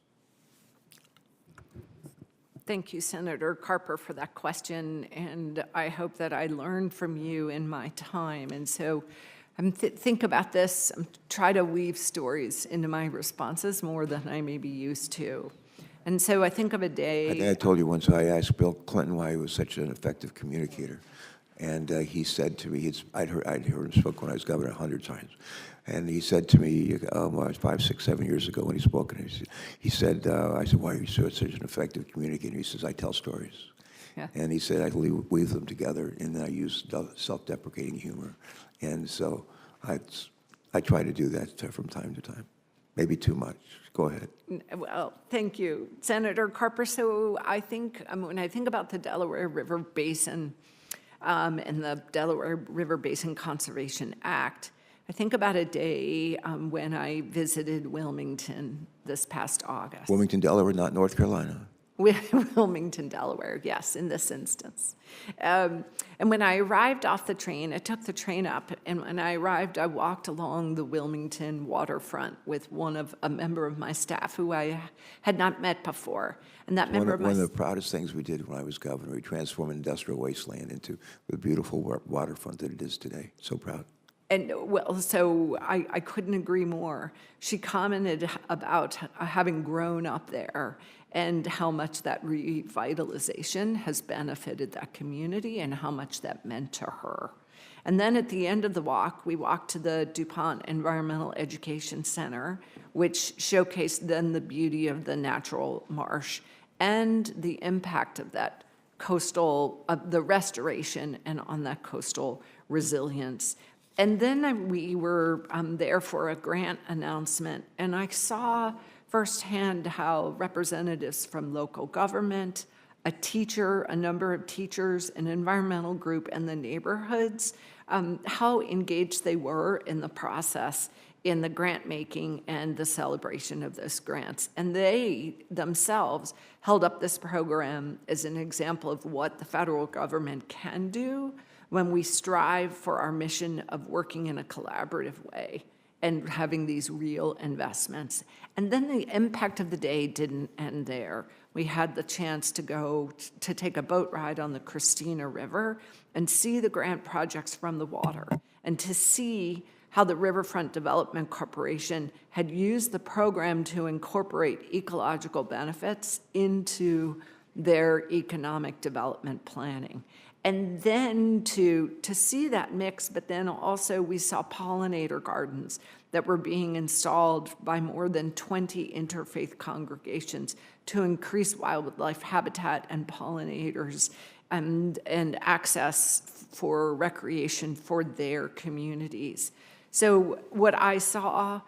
Thank you, Senator Carper, for that question, and I hope that I learned from you in my time. And so think about this, try to weave stories into my responses more than I may be used to. And so I think of a day. I think I told you once, I asked Bill Clinton why he was such an effective communicator. And he said to me, I'd heard him speak when I was governor 100 times. And he said to me, 5, 6, 7 years ago when he spoke, and I said, why are you such an effective communicator? He says, I tell stories. Yeah. And he said, I weave them together, and then I use self-deprecating humor. And so I try to do that from time to time. Maybe too much. Go ahead. Well, thank you, Senator Carper. So I think when I think about the Delaware River Basin and the Delaware River Basin Conservation Act, I think about a day when I visited Wilmington this past August. Wilmington, Delaware, not North Carolina. Wilmington, Delaware, yes, in this instance. And when I arrived off the train, I took the train up, and when I arrived, I walked along the Wilmington waterfront with a member of my staff who I had not met before. And that member One of the proudest things we did when I was governor, we transformed an industrial wasteland into the beautiful waterfront that it is today. So proud. And well, so I couldn't agree more. She commented about having grown up there and how much that revitalization has benefited that community and how much that meant to her. And then at the end of the walk, we walked to the DuPont Environmental Education Center, which showcased then the beauty of the natural marsh and the impact of that coastal, the restoration and on that coastal resilience. And then we were there for a grant announcement, and I saw firsthand how representatives from local government, a teacher, a number of teachers, an environmental group, and the neighborhoods, how engaged they were in the process in the grant making and the celebration of those grants. And they themselves held up this program as an example of what the federal government can do when we strive for our mission of working in a collaborative way and having these real investments. And then the impact of the day didn't end there. We had the chance to go to take a boat ride on the Christina River and see the grant projects from the water, and to see how the Riverfront Development Corporation had used the program to incorporate ecological benefits into their economic development planning. And then to see that mix, but then also we saw pollinator gardens that were being installed by more than 20 interfaith congregations to increase wildlife habitat and pollinators and access for recreation for their communities. So what I saw,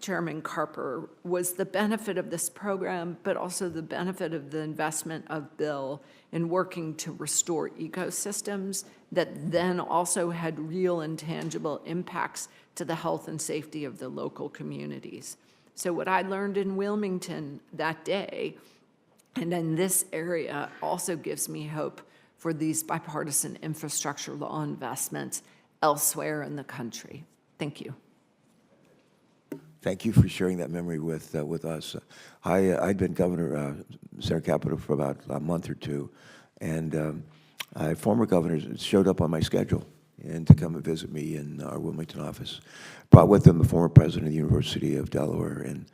Chairman Carper, was the benefit of this program, but also the benefit of the investment of Bill in working to restore ecosystems that then also had real and tangible impacts to the health and safety of the local communities. So what I learned in Wilmington that day and in this area also gives me hope for these bipartisan infrastructure law investments elsewhere in the country. Thank you. Thank you for sharing that memory with us. I'd been governor, Senator Capito, for about a month or two, and former governors showed up on my schedule and to come and visit me in our Wilmington office. Brought with them the former president of the University of Delaware, and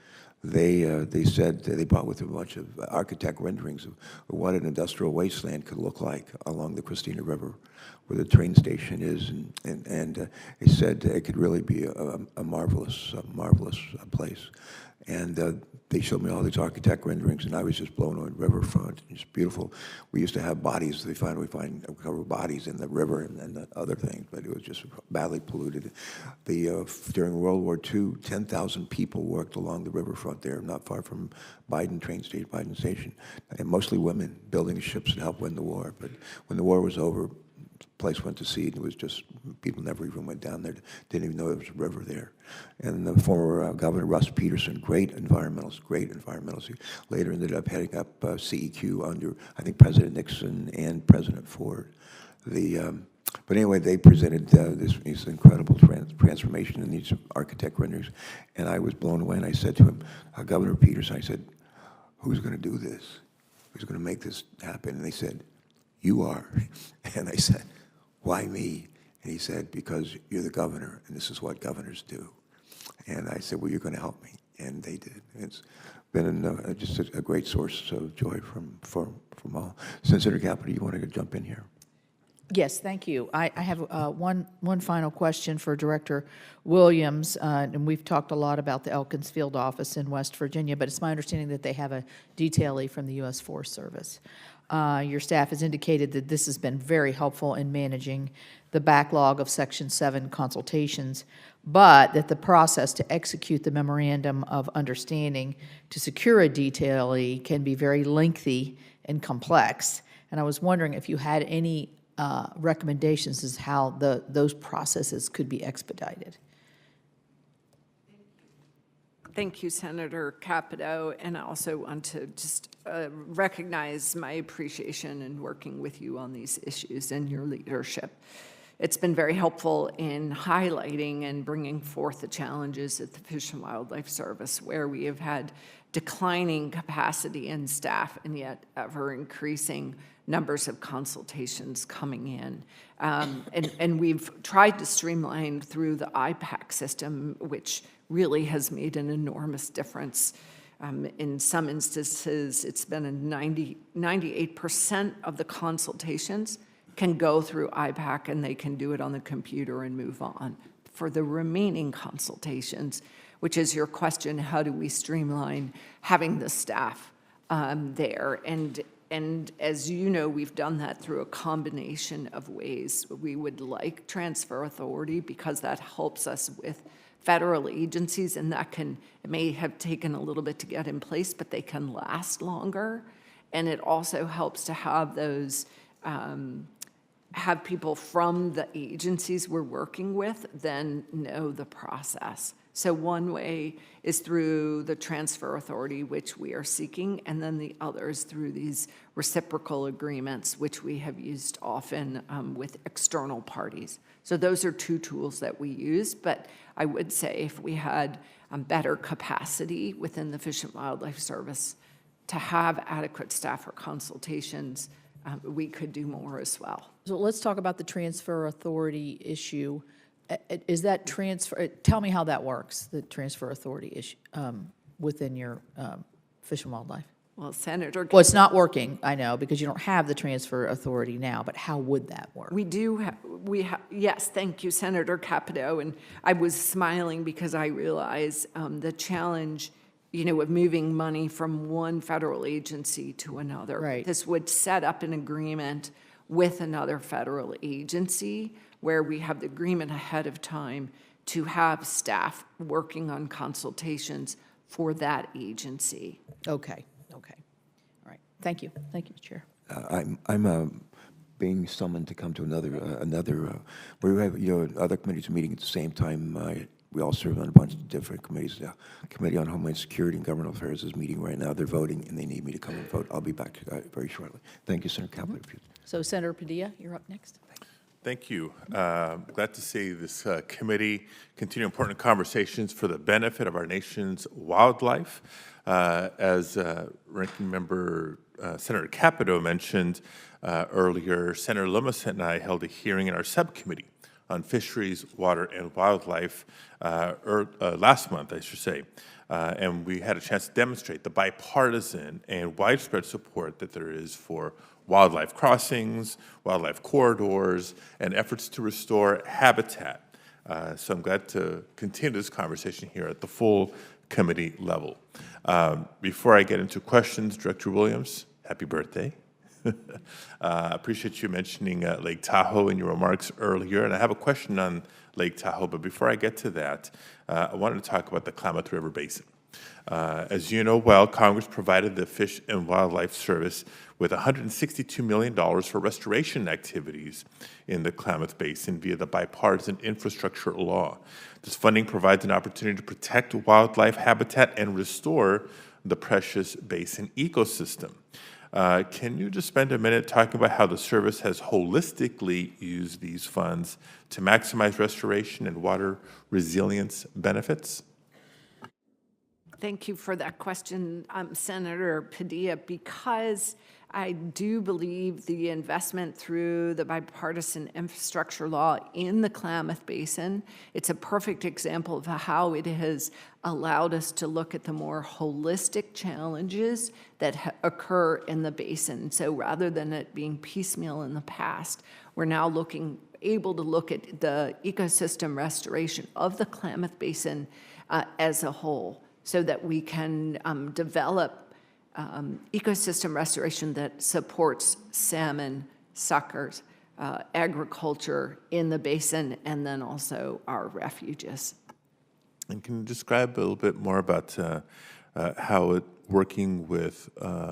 they said they brought with them a bunch of architect renderings of what an industrial wasteland could look like along the Christina River, where the train station is, and they said it could really be a marvelous place. And they showed me all these architect renderings, and I was just blown away. Riverfront, it's beautiful. We used to have bodies. We find cover bodies in the river and the other things, but it was just badly polluted. During World War II, 10,000 people worked along the riverfront there, not far from Biden Station, and mostly women building ships to help win the war. But when the war was over, place went to sea, and it was just, people never even went down there, didn't even know there was a river there. And the former Governor Russ Peterson, great environmentalist. He later ended up heading up CEQ under, I think, President Nixon and President Ford. But anyway, they presented this incredible transformation in these architect renderings, and I was blown away, and I said to him, Governor Peterson, I said, who's going to do this? Who's going to make this happen? And they said, you are. And I said, why me? And he said, because you're the governor, and this is what governors do. And I said, well, you're going to help me. And they did. It's been just a great source of joy from all. Senator Capito, you want to jump in here? Yes, thank you. I have one final question for Director Williams, and we've talked a lot about the Elkins Field office in West Virginia, but it's my understanding that they have a detailee from the U.S. Forest Service. Your staff has indicated that this has been very helpful in managing the backlog of Section 7 consultations, but that the process to execute the memorandum of understanding to secure a detailee can be very lengthy and complex. And I was wondering if you had any recommendations as how those processes could be expedited. Thank you, Senator Capito, and I also want to just recognize my appreciation in working with you on these issues and your leadership. It's been very helpful in highlighting and bringing forth the challenges at the Fish and Wildlife Service, where we have had declining capacity in staff and yet ever increasing numbers of consultations coming in. And we've tried to streamline through the IPAC system, which really has made an enormous difference. In some instances, it's been 98% of the consultations can go through IPAC, and they can do it on the computer and move on. For the remaining consultations, which is your question, how do we streamline having the staff there? And as you know, we've done that through a combination of ways. We would like transfer authority because that helps us with federal agencies, and that it may have taken a little bit to get in place, but they can last longer. And it also helps to have those, have people from the agencies we're working with then know the process. So one way is through the transfer authority, which we are seeking, and then the other is through these reciprocal agreements, which we have used often with external parties. So those are two tools that we use, but I would say if we had better capacity within the Fish and Wildlife Service to have adequate staff for consultations, we could do more as well. So let's talk about the transfer authority issue. Is that transfer, tell me how that works, the transfer authority issue within your Fish and Wildlife. Well, Senator, Well, it's not working, I know, because you don't have the transfer authority now, but how would that work? yes, thank you, Senator Capito. And I was smiling because I realize the challenge, of moving money from one federal agency to another. Right. This would set up an agreement with another federal agency where we have the agreement ahead of time to have staff working on consultations for that agency. Okay, okay. All right, thank you, Chair. I'm being summoned to come to another, where we have, other committees meeting at the same time. We all serve on a bunch of different committees. The Committee on Homeland Security and Governmental Affairs is meeting right now. They're voting, and they need me to come and vote. I'll be back very shortly. Thank you, Senator Capito. So Senator Padilla, you're up next. Thank you. Glad to see this committee continue important conversations for the benefit of our nation's wildlife. As Ranking Member Senator Capito mentioned earlier, Senator Lummis and I held a hearing in our subcommittee on fisheries, water, and wildlife last month, I should say. And we had a chance to demonstrate the bipartisan and widespread support that there is for wildlife crossings, wildlife corridors, and efforts to restore habitat. So I'm glad to continue this conversation here at the full committee level. Before I get into questions, Director Williams, happy birthday. Appreciate you mentioning Lake Tahoe in your remarks earlier, and I have a question on Lake Tahoe, but before I get to that, I wanted to talk about the Klamath River Basin. As you know well, Congress provided the Fish and Wildlife Service with $162 million for restoration activities in the Klamath Basin via the Bipartisan Infrastructure Law. This funding provides an opportunity to protect wildlife habitat and restore the precious basin ecosystem. Can you just spend a minute talking about how the service has holistically used these funds to maximize restoration and water resilience benefits? Thank you for that question, Senator Padilla, because I do believe the investment through the Bipartisan Infrastructure Law in the Klamath Basin, it's a perfect example of how it has allowed us to look at the more holistic challenges that occur in the basin. So rather than it being piecemeal in the past, we're now able to look at the ecosystem restoration of the Klamath Basin as a whole, so that we can develop ecosystem restoration that supports salmon, suckers, agriculture in the basin, and then also our refuges. And can you describe a little bit more about how it working with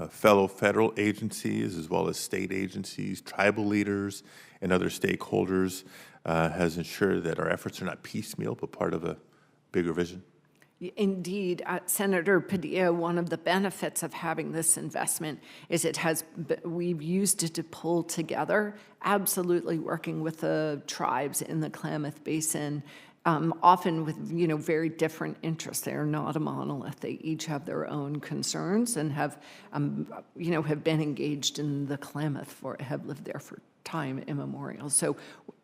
fellow federal agencies as well as state agencies, tribal leaders, and other stakeholders has ensured that our efforts are not piecemeal but part of a bigger vision? Indeed, Senator Padilla, one of the benefits of having this investment is we've used it to pull together, absolutely working with the tribes in the Klamath Basin, often with, very different interests. They are not a monolith. They each have their own concerns and have been engaged in the Klamath have lived there for time immemorial. So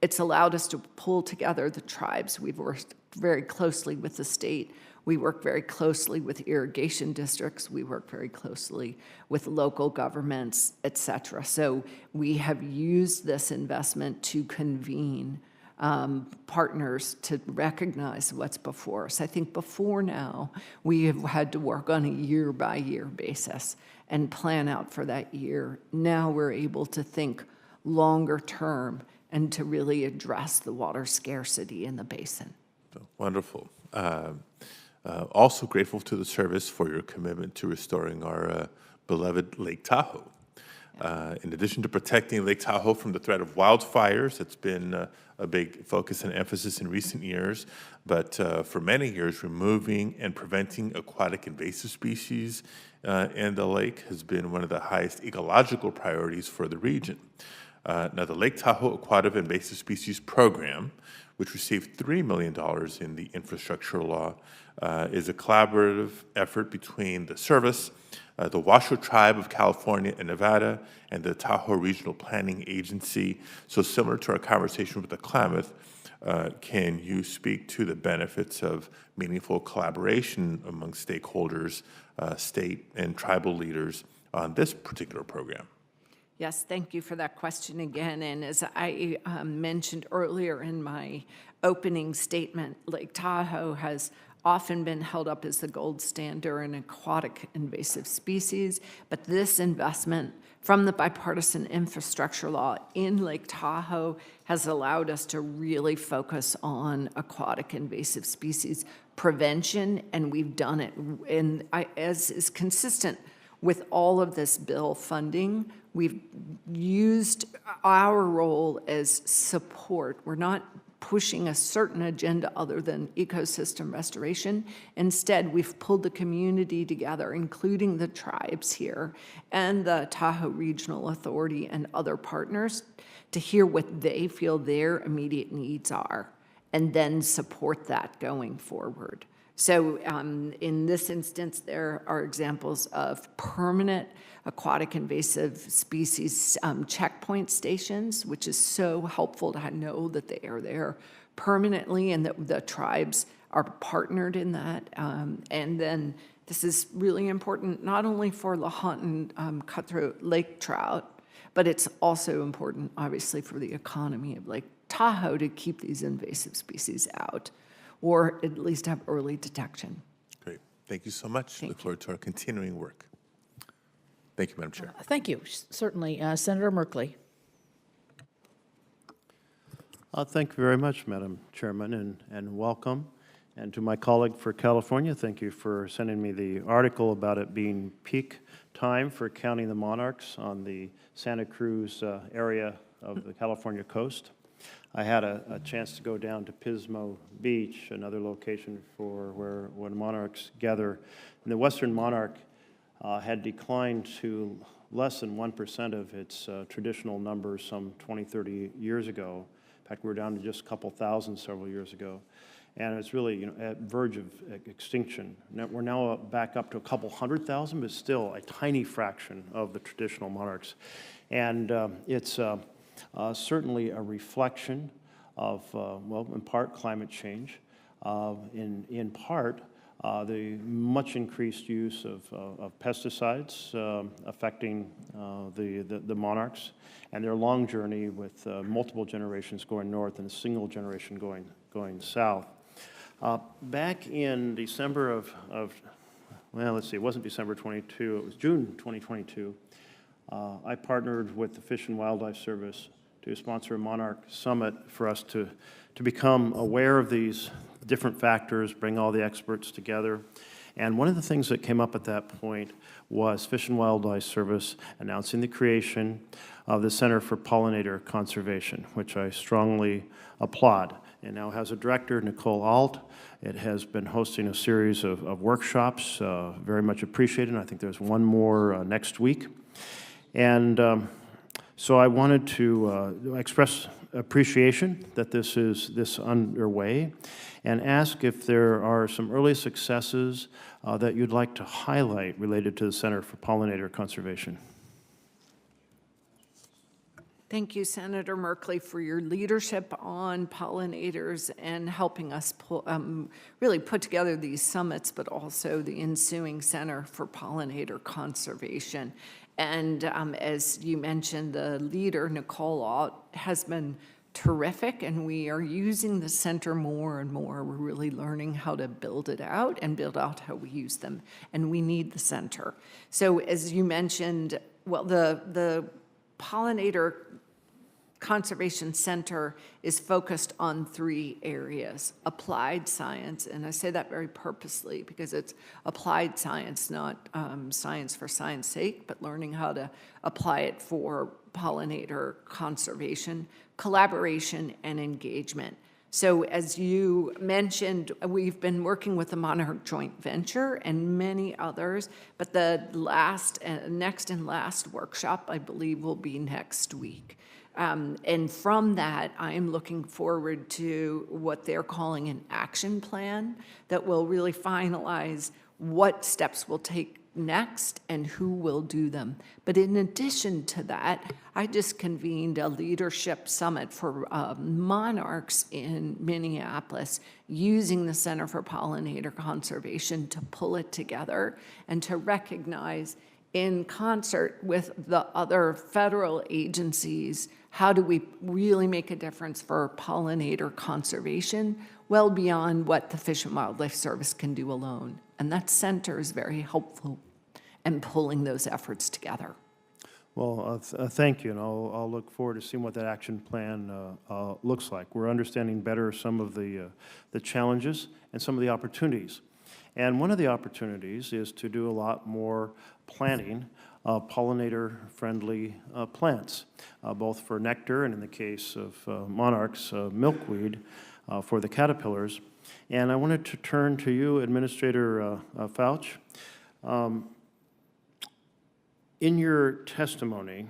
it's allowed us to pull together the tribes. We've worked very closely with the state. We work very closely with irrigation districts. We work very closely with local governments, et cetera. So we have used this investment to convene partners to recognize what's before us. I think before now, we have had to work on a year-by-year basis and plan out for that year. Now we're able to think longer term and to really address the water scarcity in the basin. Wonderful. Also grateful to the service for your commitment to restoring our beloved Lake Tahoe. In addition to protecting Lake Tahoe from the threat of wildfires, it's been a big focus and emphasis in recent years, but for many years, removing and preventing aquatic invasive species in the lake has been one of the highest ecological priorities for the region. Now, the Lake Tahoe Aquatic Invasive Species Program, which received $3 million in the infrastructure law, is a collaborative effort between the service, the Washoe Tribe of California and Nevada, and the Tahoe Regional Planning Agency. So similar to our conversation with the Klamath, Can you speak to the benefits of meaningful collaboration among stakeholders, state and tribal leaders on this particular program? Yes, thank you for that question again. And as I mentioned earlier in my opening statement, Lake Tahoe has often been held up as the gold standard in aquatic invasive species, but this investment from the Bipartisan Infrastructure Law in Lake Tahoe has allowed us to really focus on aquatic invasive species prevention, and we've done it. And as is consistent with all of this bill funding, we've used our role as support. We're not pushing a certain agenda other than ecosystem restoration. Instead, we've pulled the community together, including the tribes here and the Tahoe Regional Authority and other partners, to hear what they feel their immediate needs are, and then support that going forward. So in this instance, there are examples of permanent aquatic invasive species checkpoint stations, which is so helpful to know that they are there permanently and that the tribes are partnered in that. And then this is really important not only for Lahontan cutthroat lake trout, but it's also important, obviously, for the economy of Lake Tahoe to keep these invasive species out, or at least have early detection. Great. Thank you so much. Look forward to our continuing work. Thank you, Madam Chair. Thank you. Certainly. Senator Merkley. Thank you very much, Madam Chairman, and welcome. And to my colleague for California, thank you for sending me the article about it being peak time for counting the monarchs on the Santa Cruz area of the California coast. I had a chance to go down to Pismo Beach, another location for when monarchs gather. And the western monarch had declined to less than 1% of its traditional numbers some 20, 30 years ago. In fact, we were down to just a couple thousand several years ago. And it's really at verge of extinction. Now, we're now back up to a couple 100,000, but still a tiny fraction of the traditional monarchs. And it's certainly a reflection of, well, in part, climate change, in part, the much increased use of pesticides affecting the monarchs, and their long journey with multiple generations going north and a single generation going south. Back in December of, well, let's see, it wasn't December 22, it was June 2022, I partnered with the Fish and Wildlife Service to sponsor a monarch summit for us to become aware of these different factors, bring all the experts together. And one of the things that came up at that point was Fish and Wildlife Service announcing the creation of the Center for Pollinator Conservation, which I strongly applaud. It now has a director, Nicole Alt. It has been hosting a series of workshops, very much appreciated. I think there's one more next week. And so I wanted to express appreciation that this is underway, and ask if there are some early successes that you'd like to highlight related to the Center for Pollinator Conservation. Thank you, Senator Merkley, for your leadership on pollinators and helping us really put together these summits, but also the ensuing Center for Pollinator Conservation. And as you mentioned, the leader, Nicole Ott, has been terrific, and we are using the center more and more. We're really learning how to build it out and build out how we use them, and we need the center. So as you mentioned, well, the Pollinator Conservation Center is focused on 3 areas: applied science, and I say that very purposely because it's applied science, not science for science sake, but learning how to apply it for pollinator conservation, collaboration, and engagement. So as you mentioned, we've been working with the Monarch Joint Venture and many others, but the next and last workshop, I believe, will be next week. And from that, I am looking forward to what they're calling an action plan that will really finalize what steps will next and who will do them. But in addition to that, I just convened a leadership summit for monarchs in Minneapolis using the Center for Pollinator Conservation to pull it together and to recognize in concert with the other federal agencies, how do we really make a difference for pollinator conservation well beyond what the Fish and Wildlife Service can do alone. And that center is very helpful in pulling those efforts together. Well, thank you, and I'll look forward to seeing what that action plan looks like. We're understanding better some of the challenges and some of the opportunities. And one of the opportunities is to do a lot more planting of pollinator-friendly plants, both for nectar and in the case of monarchs, milkweed for the caterpillars. And I wanted to turn to you, Administrator Fauch. In your testimony,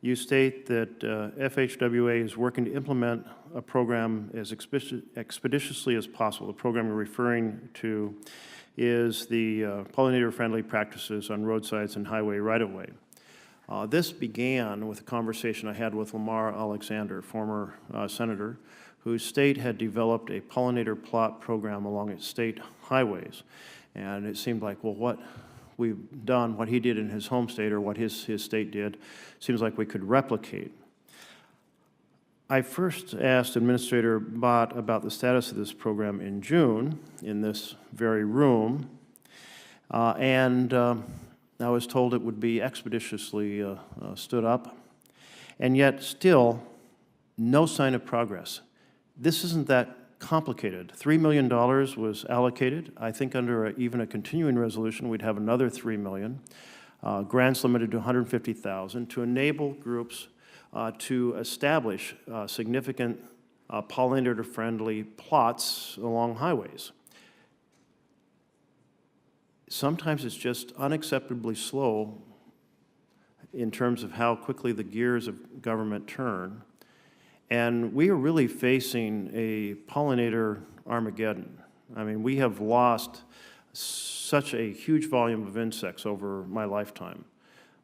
you state that FHWA is working to implement a program as expeditiously as possible. The program you're referring to is the pollinator-friendly practices on roadsides and highway right-of-way. This began with a conversation I had with Lamar Alexander, former senator, whose state had developed a pollinator plot program along its state highways. And it seemed like, well, what we've done, what he did in his home state or what his state did, seems like we could replicate. I first asked Administrator Bott about the status of this program in June in this very room, and I was told it would be expeditiously stood up, and yet still no sign of progress. This isn't that complicated. $3 million was allocated. I think under even a continuing resolution, we'd have another $3 million. Grants limited to $150,000 to enable groups to establish significant pollinator-friendly plots along highways. Sometimes it's just unacceptably slow in terms of how quickly the gears of government turn. And we are really facing a pollinator Armageddon. I mean, we have lost such a huge volume of insects over my lifetime.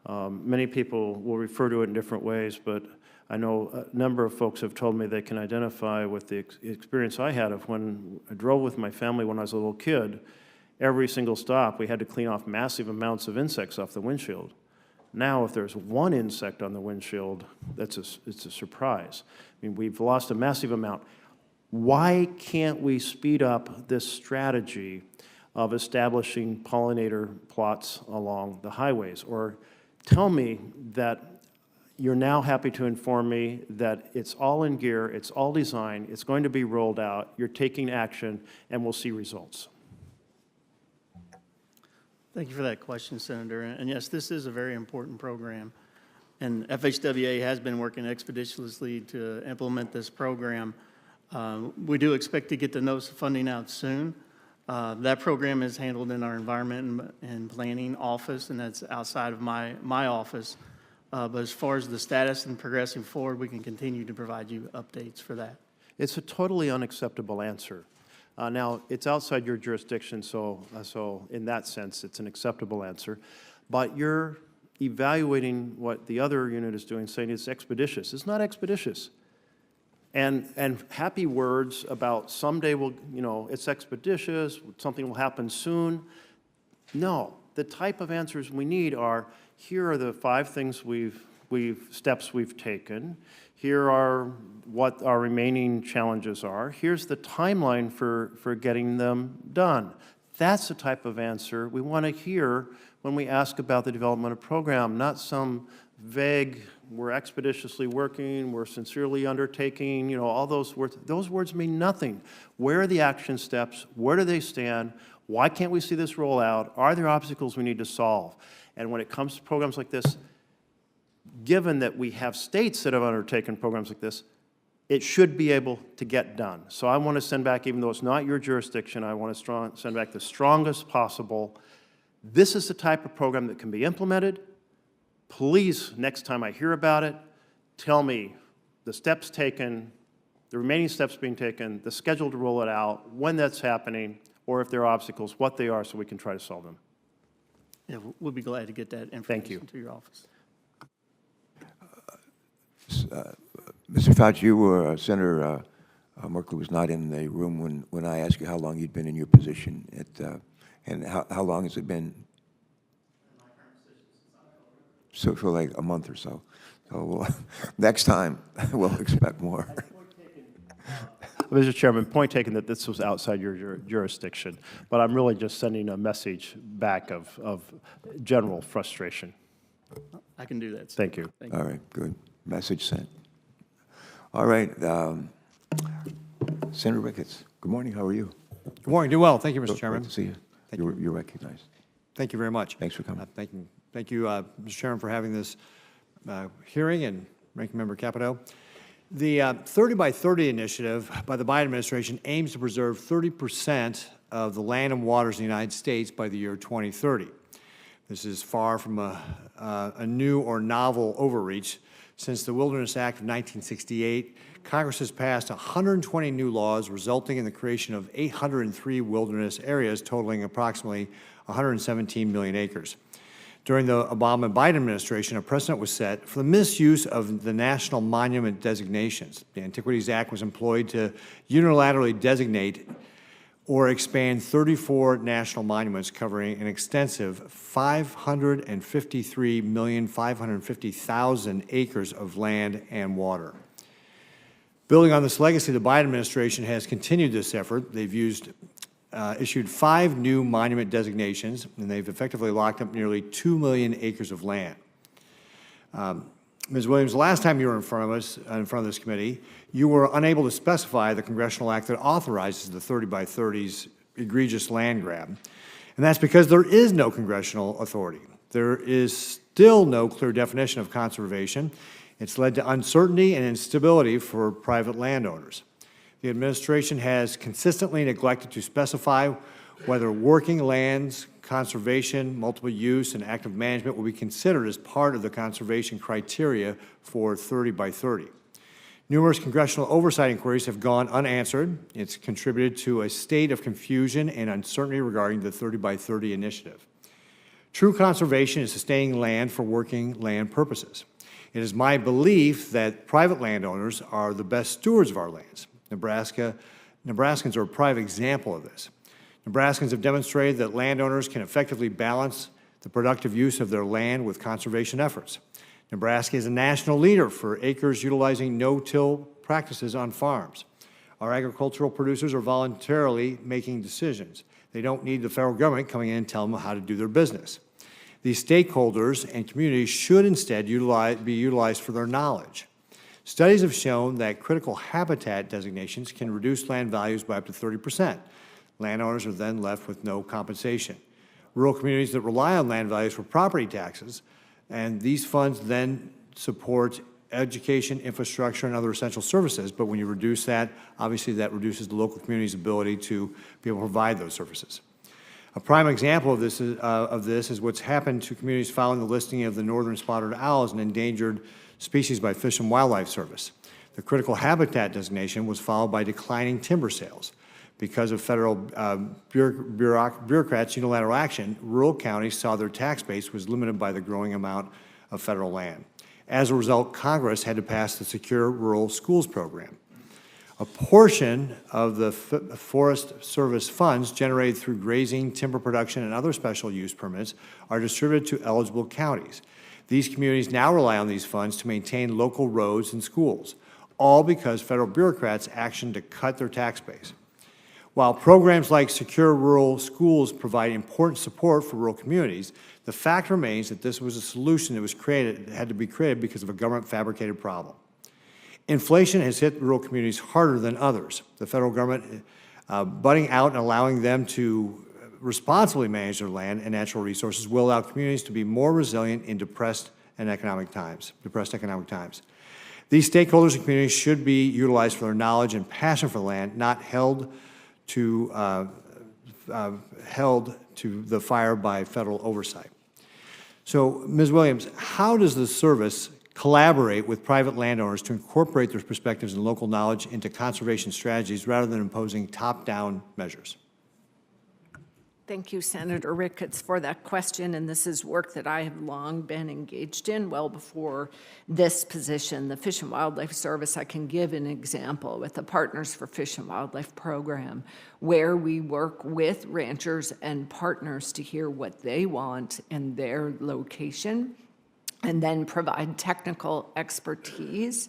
Many people will refer to it in different ways, but I know a number of folks have told me they can identify with the experience I had of when I drove with my family when I was a little kid. Every single stop, we had to clean off massive amounts of insects off the windshield. Now, if there's one insect on the windshield, it's a surprise. I mean, we've lost a massive amount. Why can't we speed up this strategy of establishing pollinator plots along the highways? Or tell me that you're now happy to inform me that it's all in gear, it's all designed, it's going to be rolled out, you're taking action, and we'll see results. Thank you for that question, Senator. And yes, this is a very important program. And FHWA has been working expeditiously to implement this program. We do expect to get the notice of funding out soon. That program is handled in our Environment and Planning office, and that's outside of my office. But as far as the status and progressing forward, we can continue to provide you updates for that. It's a totally unacceptable answer. Now, it's outside your jurisdiction, so in that sense, it's an acceptable answer. But you're evaluating what the other unit is doing, saying it's expeditious. It's not expeditious. And happy words about someday we'll, it's expeditious, something will happen soon. No, the type of answers we need are, here are the 5 things steps we've taken. Here are what our remaining challenges are. Here's the timeline for getting them done. That's the type of answer we want to hear when we ask about the development of program, not some vague, we're expeditiously working, we're sincerely undertaking, all those words. Those words mean nothing. Where are the action steps? Where do they stand? Why can't we see this roll out? Are there obstacles we need to solve? And when it comes to programs like this, given that we have states that have undertaken programs like this, it should be able to get done. So I want to send back, even though it's not your jurisdiction, I want to send back the strongest possible. This is the type of program that can be implemented. Please, next time I hear about it, tell me the steps taken, the remaining steps being taken, the schedule to roll it out, when that's happening, or if there are obstacles, what they are, so we can try to solve them. Yeah, we'll be glad to get that Thank you. information to your office. Mr. Fauci, you were, Senator Merkley was not in the room when I asked you how long you'd been in your position, and how long has it been? So for like a month or so. So next time, we'll expect more. Mr. Chairman, point taken that this was outside your jurisdiction, but I'm really just sending a message back of general frustration. I can do that, sir. Thank you. All right, good. Message sent. All right, Senator Ricketts, good morning, how are you? Good morning. Do well. Thank you, Mr. Great Chairman. to see you. You're recognized. Thank you very much. Thanks for coming. Thank you, Mr. Chairman, for having this hearing, and Ranking Member Capito. The 30 by 30 initiative by the Biden administration aims to preserve 30% of the land and waters in the United States by the year 2030. This is far from a new or novel overreach. Since the Wilderness Act of 1968, Congress has passed 120 new laws, resulting in the creation of 803 wilderness areas totaling approximately 117 million acres. During the Obama-Biden administration, a precedent was set for the misuse of the national monument designations. The Antiquities Act was employed to unilaterally designate or expand 34 national monuments covering an extensive 553,550,000 acres of land and water. Building on this legacy, the Biden administration has continued this effort. They've issued 5 new monument designations, and they've effectively locked up nearly 2 million acres of land. Ms. Williams, the last time you were in front of this committee, you were unable to specify the congressional act that authorizes the 30 by 30's egregious land grab. And that's because there is no congressional authority. There is still no clear definition of conservation. It's led to uncertainty and instability for private landowners. The administration has consistently neglected to specify whether working lands, conservation, multiple use, and active management will be considered as part of the conservation criteria for 30 by 30. Numerous congressional oversight inquiries have gone unanswered. It's contributed to a state of confusion and uncertainty regarding the 30 by 30 initiative. True conservation is sustaining land for working land purposes. It is my belief that private landowners are the best stewards of our lands. Nebraskans are a prime example of this. Nebraskans have demonstrated that landowners can effectively balance the productive use of their land with conservation efforts. Nebraska is a national leader for acres utilizing no-till practices on farms. Our agricultural producers are voluntarily making decisions. They don't need the federal government coming in and telling them how to do their business. These stakeholders and communities should instead be utilized for their knowledge. Studies have shown that critical habitat designations can reduce land values by up to 30%. Landowners are then left with no compensation. Rural communities that rely on land values for property taxes, and these funds then support education, infrastructure, and other essential services. But when you reduce that, obviously that reduces the local community's ability to be able to provide those services. A prime example of this is what's happened to communities following the listing of the northern spotted owl as an endangered species by Fish and Wildlife Service. The critical habitat designation was followed by declining timber sales. Because of federal bureaucrats' unilateral action, rural counties saw their tax base was limited by the growing amount of federal land. As a result, Congress had to pass the Secure Rural Schools program. A portion of the Forest Service funds generated through grazing, timber production, and other special use permits are distributed to eligible counties. These communities now rely on these funds to maintain local roads and schools, all because federal bureaucrats actioned to cut their tax base. While programs like Secure Rural Schools provide important support for rural communities, the fact remains that this was a solution that had to be created because of a government-fabricated problem. Inflation has hit rural communities harder than others. The federal government butting out and allowing them to responsibly manage their land and natural resources will allow communities to be more resilient in depressed economic times. These stakeholders and communities should be utilized for their knowledge and passion for the land, not held to the fire by federal oversight. So, Ms. Williams, how does the service collaborate with private landowners to incorporate their perspectives and local knowledge into conservation strategies rather than imposing top-down measures? Thank you, Senator Ricketts, for that question, and this is work that I have long been engaged in well before this position. The Fish and Wildlife Service, I can give an example with the Partners for Fish and Wildlife program, where we work with ranchers and partners to hear what they want in their location, and then provide technical expertise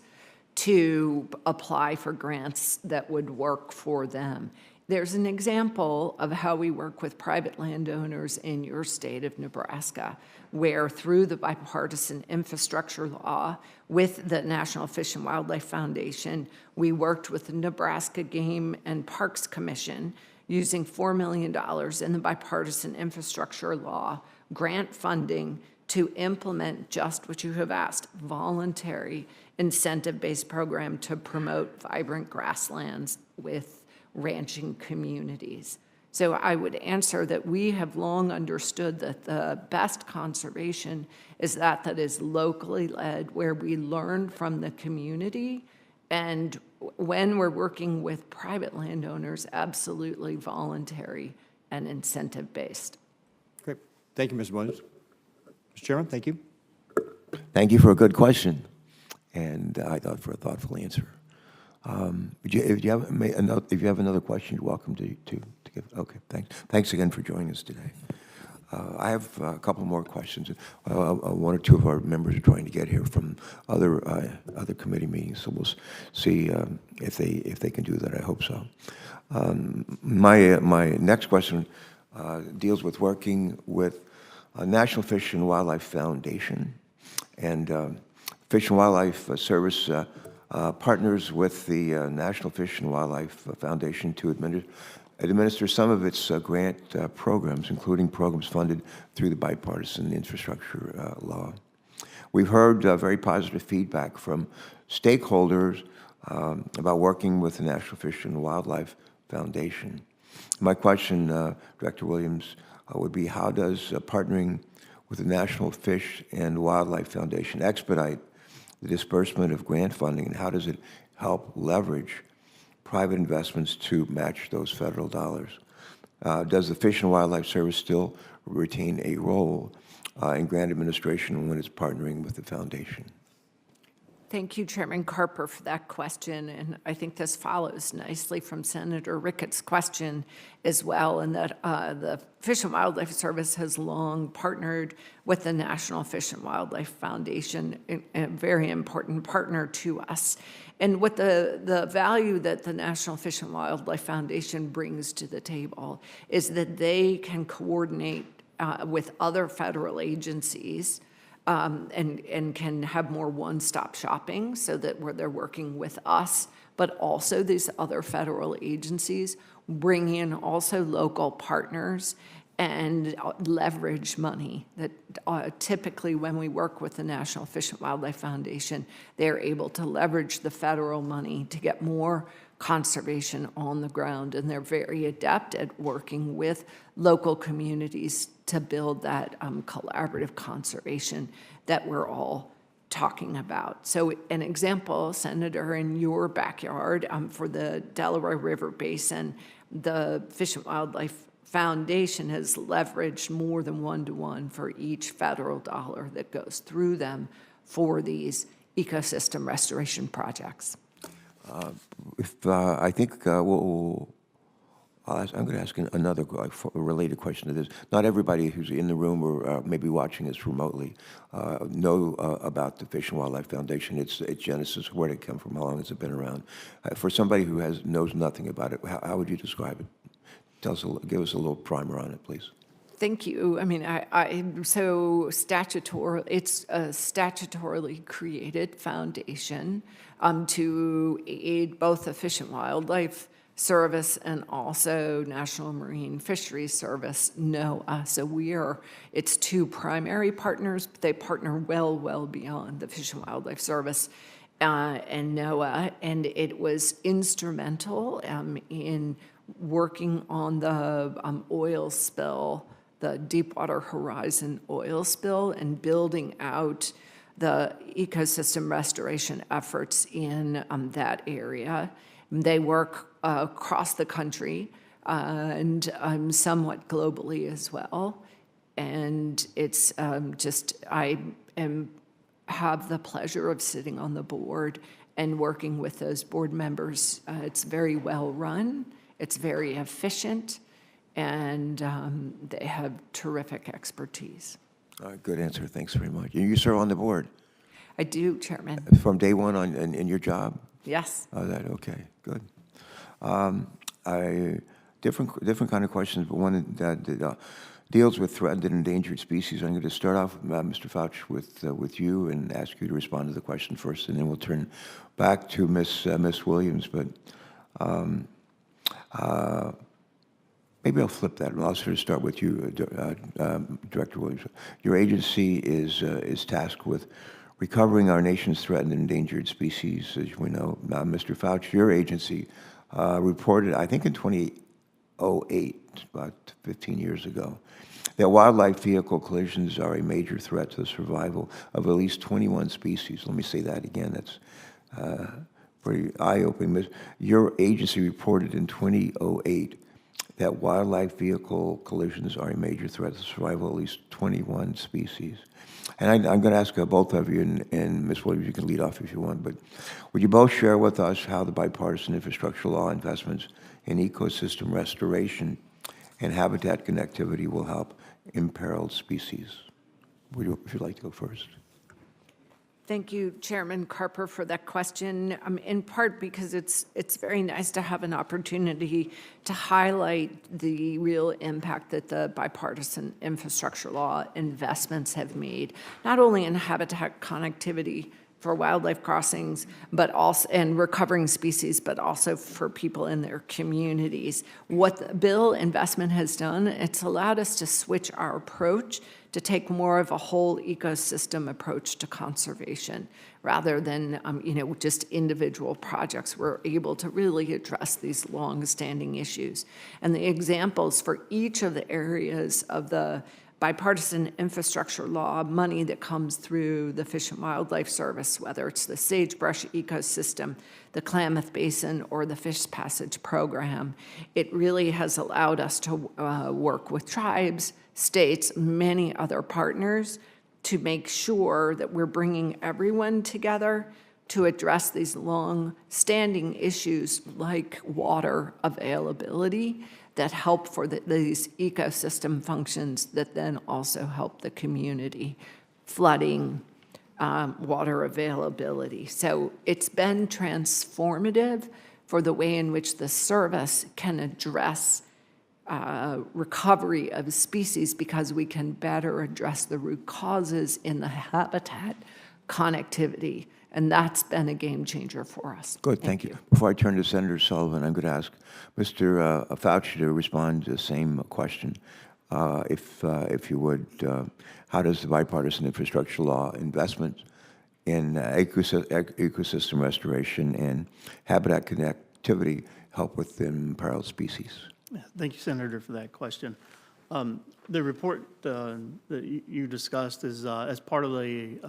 to apply for grants that would work for them. There's an example of how we work with private landowners in your state of Nebraska, where through the Bipartisan Infrastructure Law with the National Fish and Wildlife Foundation, we worked with the Nebraska Game and Parks Commission using $4 million in the Bipartisan Infrastructure Law grant funding to implement just what you have asked, voluntary incentive-based program to promote vibrant grasslands with ranching communities. So I would answer that we have long understood that the best conservation is that is locally led, where we learn from the community, and when we're working with private landowners, absolutely voluntary and incentive-based. Great. Thank you, Mr. Williams. Mr. Chairman, thank you. Thank you for a good question, and I thought for a thoughtful answer. If you have another question, you're welcome to give. Okay, thanks. Thanks again for joining us today. I have a couple more questions. One or two of our members are trying to get here from other committee meetings, so we'll see if they can do that. I hope so. My next question deals with working with National Fish and Wildlife Foundation, and Fish and Wildlife Service partners with the National Fish and Wildlife Foundation to administer some of its grant programs, including programs funded through the Bipartisan Infrastructure Law. We've heard very positive feedback from stakeholders about working with the National Fish and Wildlife Foundation. My question, Director Williams, would be, how does partnering with the National Fish and Wildlife Foundation expedite the disbursement of grant funding, and how does it help leverage private investments to match those federal dollars? Does the Fish and Wildlife Service still retain a role in grant administration when it's partnering with the foundation? Thank you, Chairman Carper, for that question, and I think this follows nicely from Senator Ricketts' question as well, in that the Fish and Wildlife Service has long partnered with the National Fish and Wildlife Foundation, a very important partner to us. And what the value that the National Fish and Wildlife Foundation brings to the table is that they can coordinate with other federal agencies and can have more one-stop shopping, so that where they're working with us, but also these other federal agencies, bring in also local partners and leverage money that typically when we work with the National Fish and Wildlife Foundation, they're able to leverage the federal money to get more conservation on the ground, and they're very adept at working with local communities to build that collaborative conservation that we're all talking about. So an example, Senator, in your backyard for the Delaware River Basin, the Fish and Wildlife Foundation has leveraged more than one-to-one for each federal dollar that goes through them for these ecosystem restoration projects. I think I'm going to ask another related question to this. Not everybody who's in the room or maybe watching us remotely know about the Fish and Wildlife Foundation, its genesis, where did it come from, how long has it been around? For somebody who knows nothing about it, how would you describe it? Give us a little primer on it, please. Thank you. I mean, so it's a statutorily created foundation to aid both the Fish and Wildlife Service and also National Marine Fisheries Service, NOAA. So it's two primary partners, but they partner well beyond the Fish and Wildlife Service and NOAA, and it was instrumental in working on the oil spill, the Deepwater Horizon oil spill, and building out the ecosystem restoration efforts in that area. They work across the country and somewhat globally as well. And it's have the pleasure of sitting on the board and working with those board members. It's very well run, it's very efficient, and they have terrific expertise. Good answer. Thanks very much. You serve on the board I do, Chairman. from day one in your job? Yes. Oh, okay, good. Different kind of questions, but one that deals with threatened and endangered species. I'm going to start off, Mr. Fauch, with you and ask you to respond to the question first, and then we'll turn back to Miss Williams. But maybe I'll flip that, and I'll sort of start with you, Director Williams. Your agency is tasked with recovering our nation's threatened and endangered species, as we know. Mr. Fauch, your agency reported, I think in 2008, about 15 years ago, that wildlife vehicle collisions are a major threat to the survival of at least 21 species. Let me say that again. That's pretty eye-opening. Your agency reported in 2008 that wildlife vehicle collisions are a major threat to the survival of at least 21 species. And I'm going to ask both of you, and Ms. Williams, you can lead off if you want, but would you both share with us how the Bipartisan Infrastructure Law investments in ecosystem restoration and habitat connectivity will help imperiled species? If you'd like to go first. Thank you, Chairman Carper, for that question, in part because it's very nice to have an opportunity to highlight the real impact that the Bipartisan Infrastructure Law investments have made, not only in habitat connectivity for wildlife crossings, but also and recovering species, but also for people in their communities. What the bill investment has done, it's allowed us to switch our approach to take more of a whole ecosystem approach to conservation rather than just individual projects. We're able to really address these long-standing issues. And the examples for each of the areas of the Bipartisan Infrastructure Law money that comes through the Fish and Wildlife Service, whether it's the sagebrush ecosystem, the Klamath Basin, or the Fish Passage Program, it really has allowed us to work with tribes, states, many other partners to make sure that we're bringing everyone together to address these long-standing issues like water availability that help for these ecosystem functions that then also help the community, flooding, water availability. So it's been transformative for the way in which the service can address recovery of species because we can better address the root causes in the habitat connectivity. And that's been a game changer for us. Good, thank you. Before I turn to Senator Sullivan, I'm going to ask Mr. Fauci to respond to the same question. If you would, how does the Bipartisan Infrastructure Law investment in ecosystem restoration and habitat connectivity help with imperiled species? Thank you, Senator, for that question. The report that you discussed is as part of the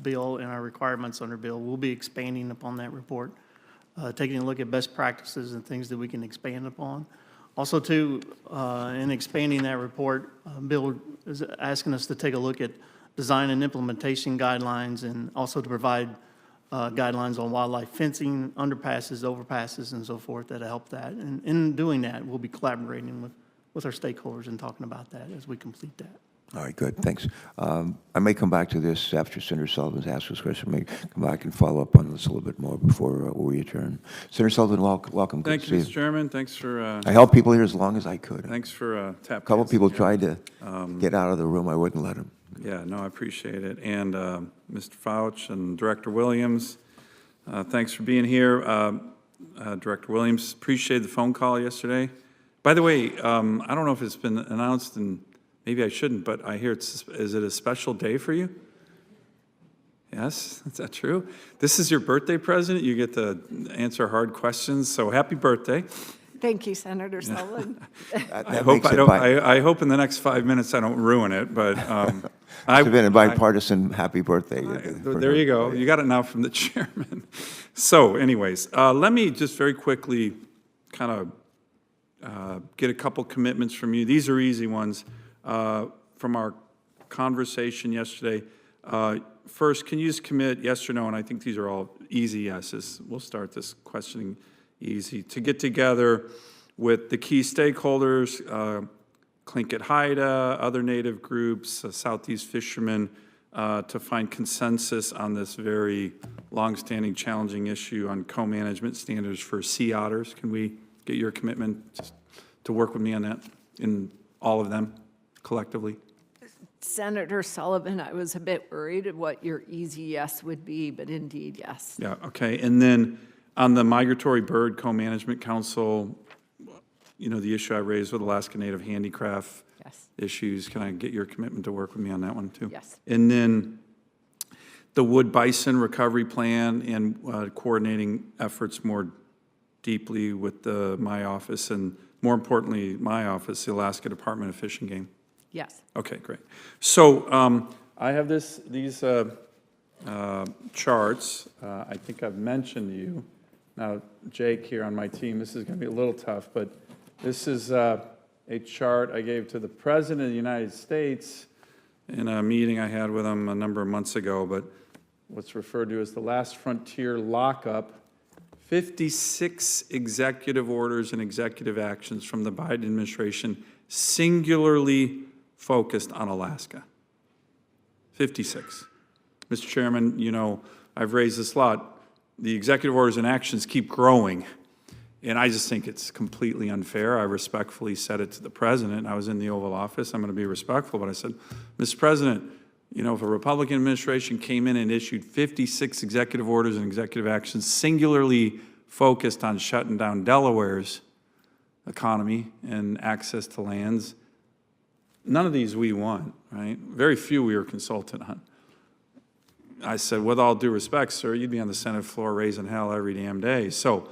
bill and our requirements under bill. We'll be expanding upon that report, taking a look at best practices and things that we can expand upon. Also, too, in expanding that report, Bill is asking us to take a look at design and implementation guidelines and also to provide guidelines on wildlife fencing, underpasses, overpasses, and so forth that help that. And in doing that, we'll be collaborating with our stakeholders and talking about that as we complete that. All right, good, thanks. I may come back to this after Senator Sullivan's asked this question. I may come back and follow up on this a little bit more before we adjourn. Senator Sullivan, welcome. Thank you, Mr. Chairman. Thanks for... I held people here as long as I could. Thanks for tapping. A couple people tried to get out of the room. I wouldn't let them. Yeah, no, I appreciate it. And Mr. Fauch and Director Williams, thanks for being here. Director Williams, appreciate the phone call yesterday. By the way, I don't know if it's been announced, and maybe I shouldn't, but I hear is it a special day for you? Yes, is that true? This is your birthday present. You get to answer hard questions, so happy birthday. Thank you, Senator Sullivan. I hope in the next 5 minutes I don't ruin it, but I've been a bipartisan happy birthday. There you go. You got it now from the chairman. So anyways, let me just very quickly kind of get a couple commitments from you. These are easy ones. From our conversation yesterday, first, can you just commit yes or no? And I think these are all easy yeses. We'll start this questioning easy. To get together with the key stakeholders, Tlingit Haida, other Native groups, Southeast fishermen, to find consensus on this very longstanding, challenging issue on co-management standards for sea otters. Can we get your commitment to work with me on that in all of them collectively? Senator Sullivan, I was a bit worried of what your easy yes would be, but indeed, yes. Yeah, okay. And then on the Migratory Bird Co-Management Council, you know, the issue I raised with Alaska Native handicraft Yes. issues, can I get your commitment to work with me on that one too? Yes. And then the wood bison recovery plan and coordinating efforts more deeply with my office and more importantly, my office, the Alaska Department of Fish and Game. Yes. Okay, great. So I have these charts. I think I've mentioned to you. Now, Jake here on my team, this is going to be a little tough, but this is a chart I gave to the President of the United States in a meeting I had with him a number of months ago, but what's referred to as the last frontier lockup, 56 executive orders and executive actions from the Biden administration singularly focused on Alaska. 56. Mr. Chairman, you know, I've raised this a lot. The executive orders and actions keep growing, and I just think it's completely unfair. I respectfully said it to the President. I was in the Oval Office. I'm going to be respectful, but I said, Mr. President, you know, if a Republican administration came in and issued 56 executive orders and executive actions singularly focused on shutting down Delaware's economy and access to lands, none of these we want, right? Very few we were consulted on. I said, with all due respect, sir, you'd be on the Senate floor raising hell every damn day. So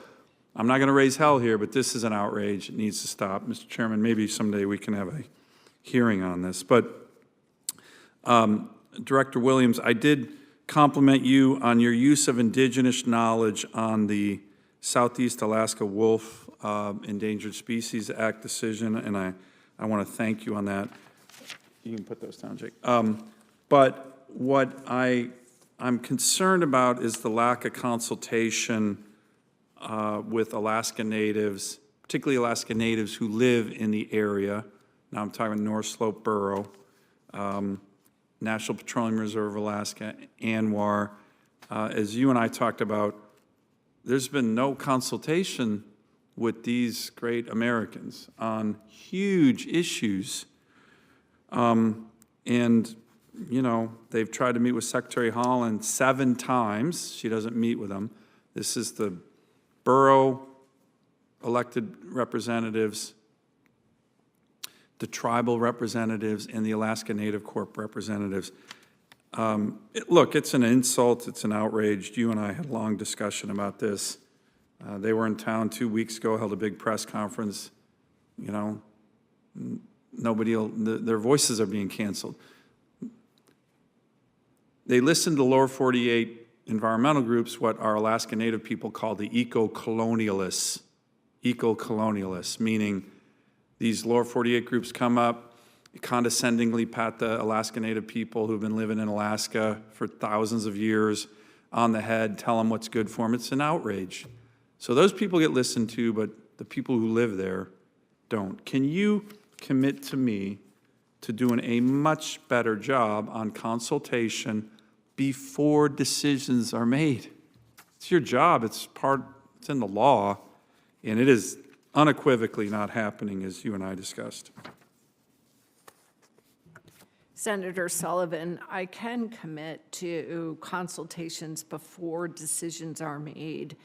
I'm not going to raise hell here, but this is an outrage. It needs to stop. Mr. Chairman, maybe someday we can have a hearing on this. But Director Williams, I did compliment you on your use of indigenous knowledge on the Southeast Alaska Wolf Endangered Species Act decision, and I want to thank you on that. You can put those down, Jake. But what I'm concerned about is the lack of consultation with Alaska Natives, particularly Alaska Natives who live in the area. Now I'm talking North Slope Borough, National Petroleum Reserve Alaska, ANWR. As you and I talked about, there's been no consultation with these great Americans on huge issues. And, you know, they've tried to meet with Secretary Holland 7 times. She doesn't meet with them. This is the borough elected representatives, the tribal representatives, and the Alaska Native Corp representatives. Look, it's an insult, it's an outrage. You and I had a long discussion about this. They were in town 2 weeks ago, held a big press conference. You know, their voices are being canceled. They listened to lower 48 environmental groups, what our Alaska Native people call the eco-colonialists. Eco-colonialists, meaning these lower 48 groups come up, condescendingly pat the Alaska Native people who've been living in Alaska for thousands of years on the head, tell them what's good for them. It's an outrage. So those people get listened to, but the people who live there don't. Can you commit to me to doing a much better job on consultation before decisions are made? It's your job. It's in the law, and it is unequivocally not happening, as you and I discussed. Senator Sullivan, I can commit to consultations before decisions are made.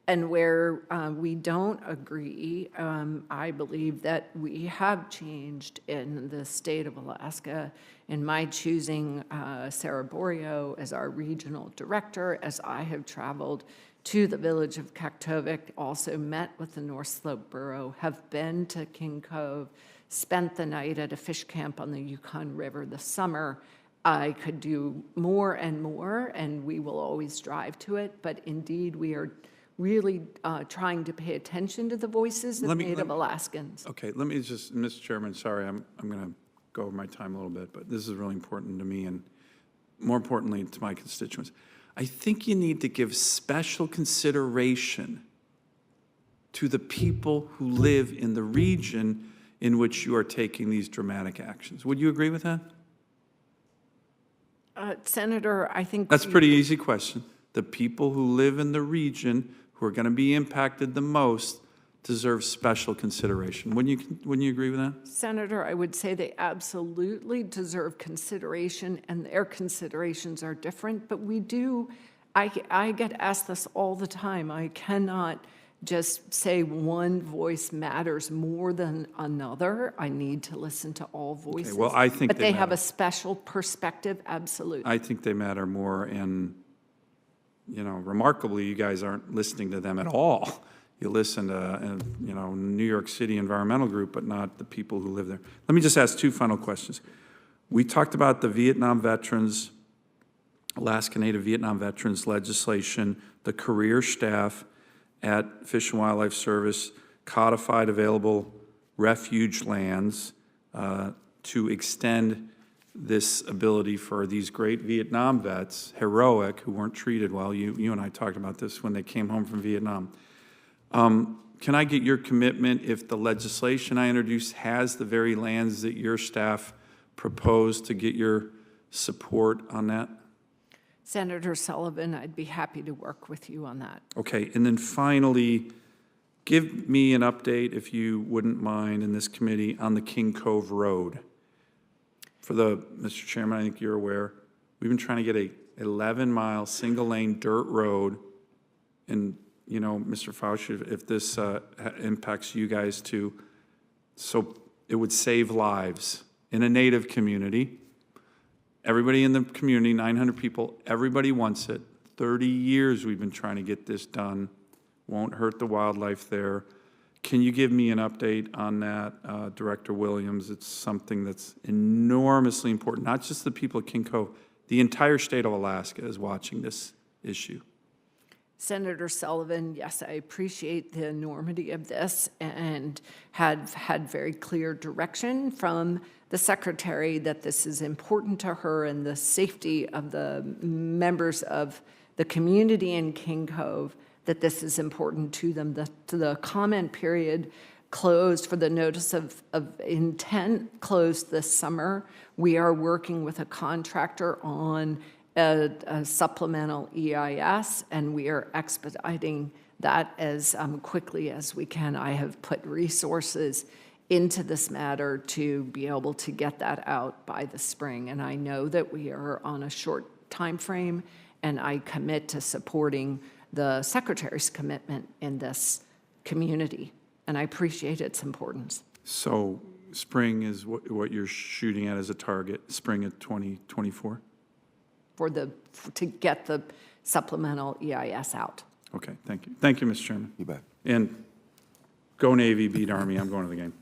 And where we don't agree, I believe that we have changed in the state of Alaska in my choosing Sarah Borio as our regional director, as I have traveled to the village of Kaktovik, also met with the North Slope Borough, have been to King Cove, spent the night at a fish camp on the Yukon River this summer. I could do more, and we will always strive to it, but indeed we really trying to pay attention to the voices of Let me- Native Alaskans. Okay, let me just, Mr. Chairman, sorry, I'm going to go over my time a little bit, but this is really important to me and more importantly to my constituents. I think you need to give special consideration to the people who live in the region in which you are taking these dramatic actions. Would you agree with that? Senator, I think That's a pretty easy question. The people who live in the region who are going to be impacted the most deserve special consideration. Wouldn't you agree with that? Senator, I would say they absolutely deserve consideration, and their considerations are different, but we do, I get asked this all the time. I cannot just say one voice matters more than another. I need to listen to all voices. well, I think But they they have matter. a special perspective, absolutely. I think they matter more, and, remarkably, you guys aren't listening to them at all. You listen to, New York City Environmental Group, but not the people who live there. Let me just ask two final questions. We talked about the Vietnam veterans, Alaska Native Vietnam veterans legislation, the career staff at Fish and Wildlife Service codified available refuge lands to extend this ability for these great Vietnam vets, heroic, who weren't treated well. You and I talked about this when they came home from Vietnam. Can I get your commitment if the legislation I introduced has the very lands that your staff proposed, to get your support on that? Senator Sullivan, I'd be happy to work with you on that. Okay, and then finally, give me an update, if you wouldn't mind, in this committee on the King Cove Road. Mr. Chairman, I think you're aware, we've been trying to get a 11-mile, single-lane dirt road, and, Mr. Fauci, if this impacts you guys too, so it would save lives in a Native community. Everybody in the community, 900 people, everybody wants it. 30 years we've been trying to get this done. Won't hurt the wildlife there. Can you give me an update on that, Director Williams? It's something that's enormously important, not just the people of King Cove. The entire state of Alaska is watching this issue. Senator Sullivan, yes, I appreciate the enormity of this and had very clear direction from the Secretary that this is important to her and the safety of the members of the community in King Cove, that this is important to them. The comment period closed for the notice of intent closed this summer. We are working with a contractor on a supplemental EIS, and we are expediting that as quickly as we can. I have put resources into this matter to be able to get that out by the spring, and I know that we are on a short time frame, and I commit to supporting the Secretary's commitment in this community, and I appreciate its importance. So spring is what you're shooting at as a target, spring of 2024? To get the supplemental EIS out. Okay, thank you. Thank you, Mr. Chairman. You bet. And go Navy, beat Army. I'm going to the game.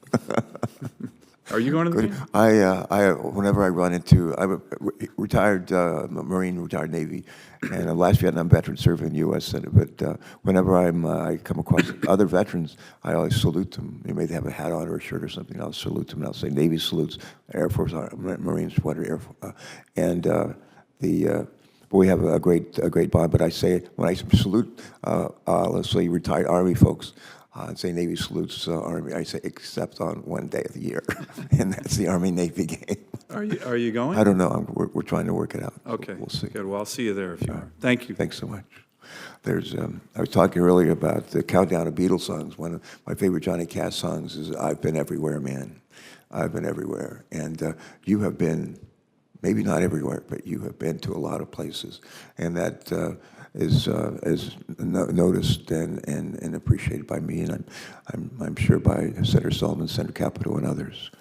Are you going to the game? Whenever I run into, I'm a retired Marine, retired Navy, and a last Vietnam veteran serving in the U.S. Senate. But whenever I come across other veterans, I always salute them. They may have a hat on or a shirt or something. I'll salute them. And I'll say Navy salutes, Air Force, Marines, whatever, Air Force, we have a great bond. But I say when I salute, let's say retired Army folks. And say Navy salutes Army. I say except on one day of the year, and that's the Army-Navy game. Are you going? I don't know. We're trying to work it out. So Okay, we'll see. good. Well, I'll see you there if you are. Thank you. Thanks so much. There's. I was talking earlier about the countdown of Beatles songs. One of my favorite Johnny Cash songs is "I've Been Everywhere, Man." I've been everywhere, and you have been. Maybe not everywhere, but you have been to a lot of places, and that is noticed and appreciated by me, and I'm sure by Senator Sullivan, Senator Capito, and others.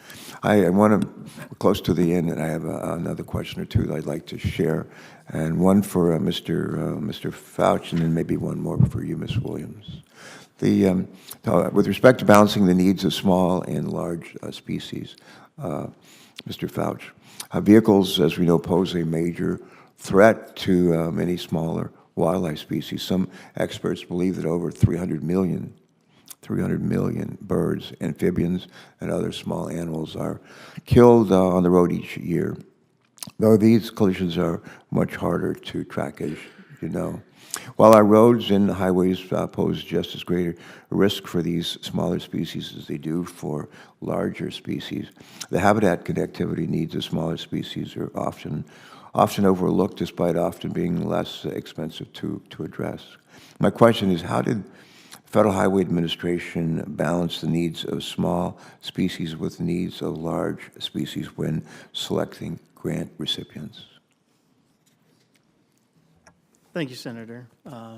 I want to close to the end, and I have another question or two that I'd like to share, and one for Mr. Fauch, and then maybe one more for you, Ms. Williams. With respect to balancing the needs of small and large species, Mr. Fauch. Vehicles, as we know, pose a major threat to many smaller wildlife species. Some experts believe that over 300 million birds, amphibians, and other small animals are killed on the road each year. Though these collisions are much harder to track, as you know. While our roads and highways pose just as great a risk for these smaller species as they do for larger species, the habitat connectivity needs of smaller species are often overlooked, despite often being less expensive to address. My question is, how did Federal Highway Administration balance the needs of small species with the needs of large species when selecting grant recipients? Thank you, Senator,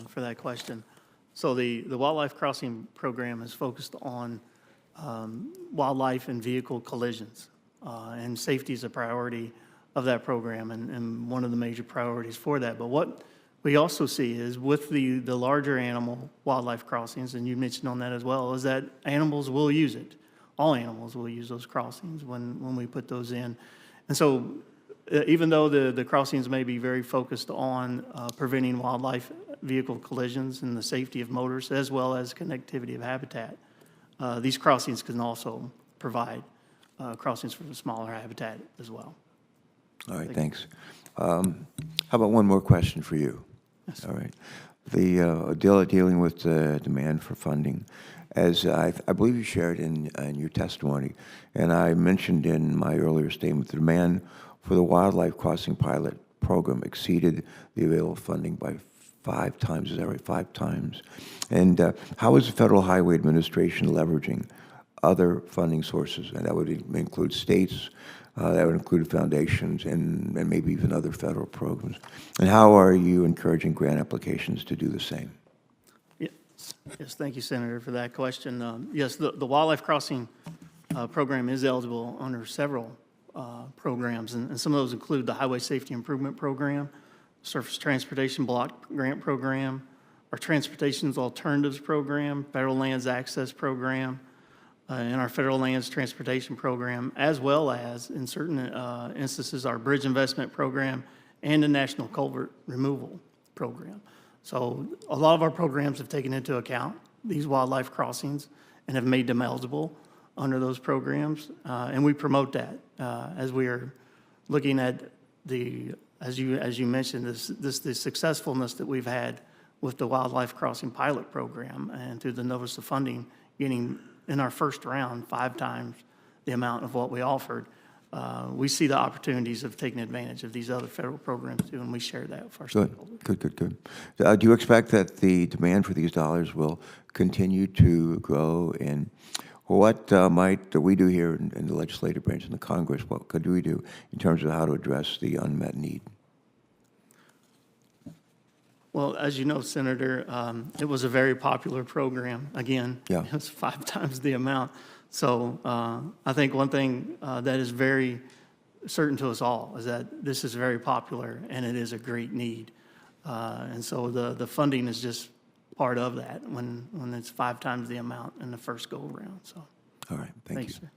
for that question. So the Wildlife Crossing Program is focused on wildlife and vehicle collisions, and safety is a priority of that program and one of the major priorities for that. But what we also see is with the larger animal wildlife crossings, and you mentioned on that as well, is that animals will use it. All animals will use those crossings when we put those in. And so even though the crossings may be very focused on preventing wildlife vehicle collisions and the safety of motorists as well as connectivity of habitat, these crossings can also provide crossings for the smaller habitat as well. All right, thanks. How about one more question for you? Yes. All right. The dealing with the demand for funding, as I believe you shared in your testimony, and I mentioned in my earlier statement, the demand for the Wildlife Crossing Pilot Program exceeded the available funding by 5 times. Is that right? 5 times. And how is the Federal Highway Administration leveraging other funding sources? And that would include states, that would include foundations, and maybe even other federal programs. And how are you encouraging grant applications to do the same? Yes, thank you, Senator, for that question. Yes, the Wildlife Crossing program is eligible under several programs, and some of those include the Highway Safety Improvement Program, Surface Transportation Block Grant Program, our Transportation's Alternatives Program, Federal Lands Access Program, and our Federal Lands Transportation Program, as well as, in certain instances, our Bridge Investment Program and the National Culvert Removal Program. So a lot of our programs have taken into account these wildlife crossings and have made them eligible under those programs, and we promote that as we are looking at as you mentioned, the successfulness that we've had with the Wildlife Crossing Pilot Program and through the Notice of Funding, getting in our first round 5 times the amount of what we offered. We see the opportunities of taking advantage of these other federal programs too, and we share that with our stakeholders. Good. Do you expect that the demand for these dollars will continue to grow? And what might we do here in the legislative branch in the Congress? What could we do in terms of how to address the unmet need? Well, as you know, Senator, it was a very popular program. Again, Yeah. It was 5 times the amount. So I think one thing that is very certain to us all is that this is very popular and it is a great need. And so the funding is just part of that when it's 5 times the amount in the first go around. So, All right, thank you. Sir.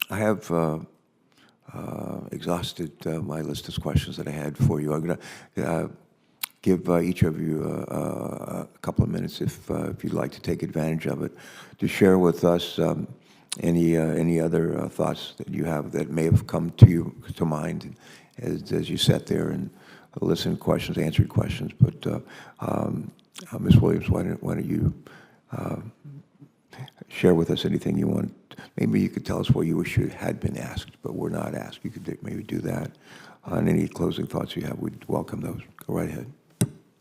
I have exhausted my list of questions that I had for you. I'm going to give each of you a couple of minutes, if you'd like to take advantage of it, to share with us any other thoughts that you have that may have come to mind as you sat there and listened to questions, answered questions. But Ms. Williams, why don't you share with us anything you want? Maybe you could tell us what you wish you had been asked, but were not asked. You could maybe do that. And any closing thoughts you have, we'd welcome those. Go right ahead.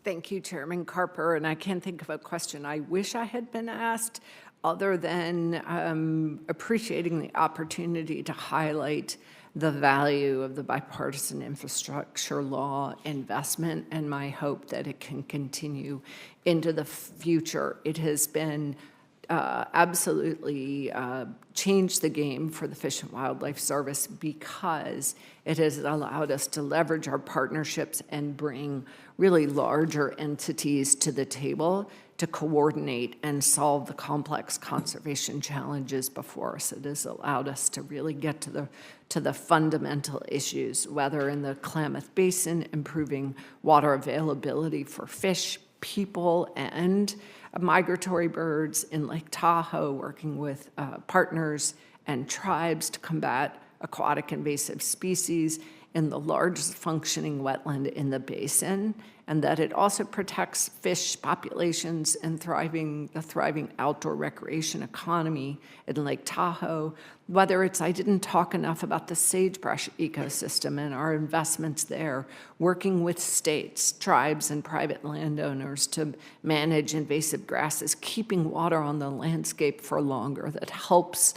Thank you, Chairman Carper. And I can't think of a question I wish I had been asked other than appreciating the opportunity to highlight the value of the Bipartisan Infrastructure Law investment and my hope that it can continue into the future. It has been absolutely changed the game for the Fish and Wildlife Service because it has allowed us to leverage our partnerships and bring really larger entities to the table to coordinate and solve the complex conservation challenges before us. It has allowed us to really get to the fundamental issues, whether in the Klamath Basin, improving water availability for fish, people, and migratory birds in Lake Tahoe, working with partners and tribes to combat aquatic invasive species in the largest functioning wetland in the basin, and that it also protects fish populations and the thriving outdoor recreation economy in Lake Tahoe. Whether it's, I didn't talk enough about the sagebrush ecosystem and our investments there, working with states, tribes, and private landowners to manage invasive grasses, keeping water on the landscape for longer, that helps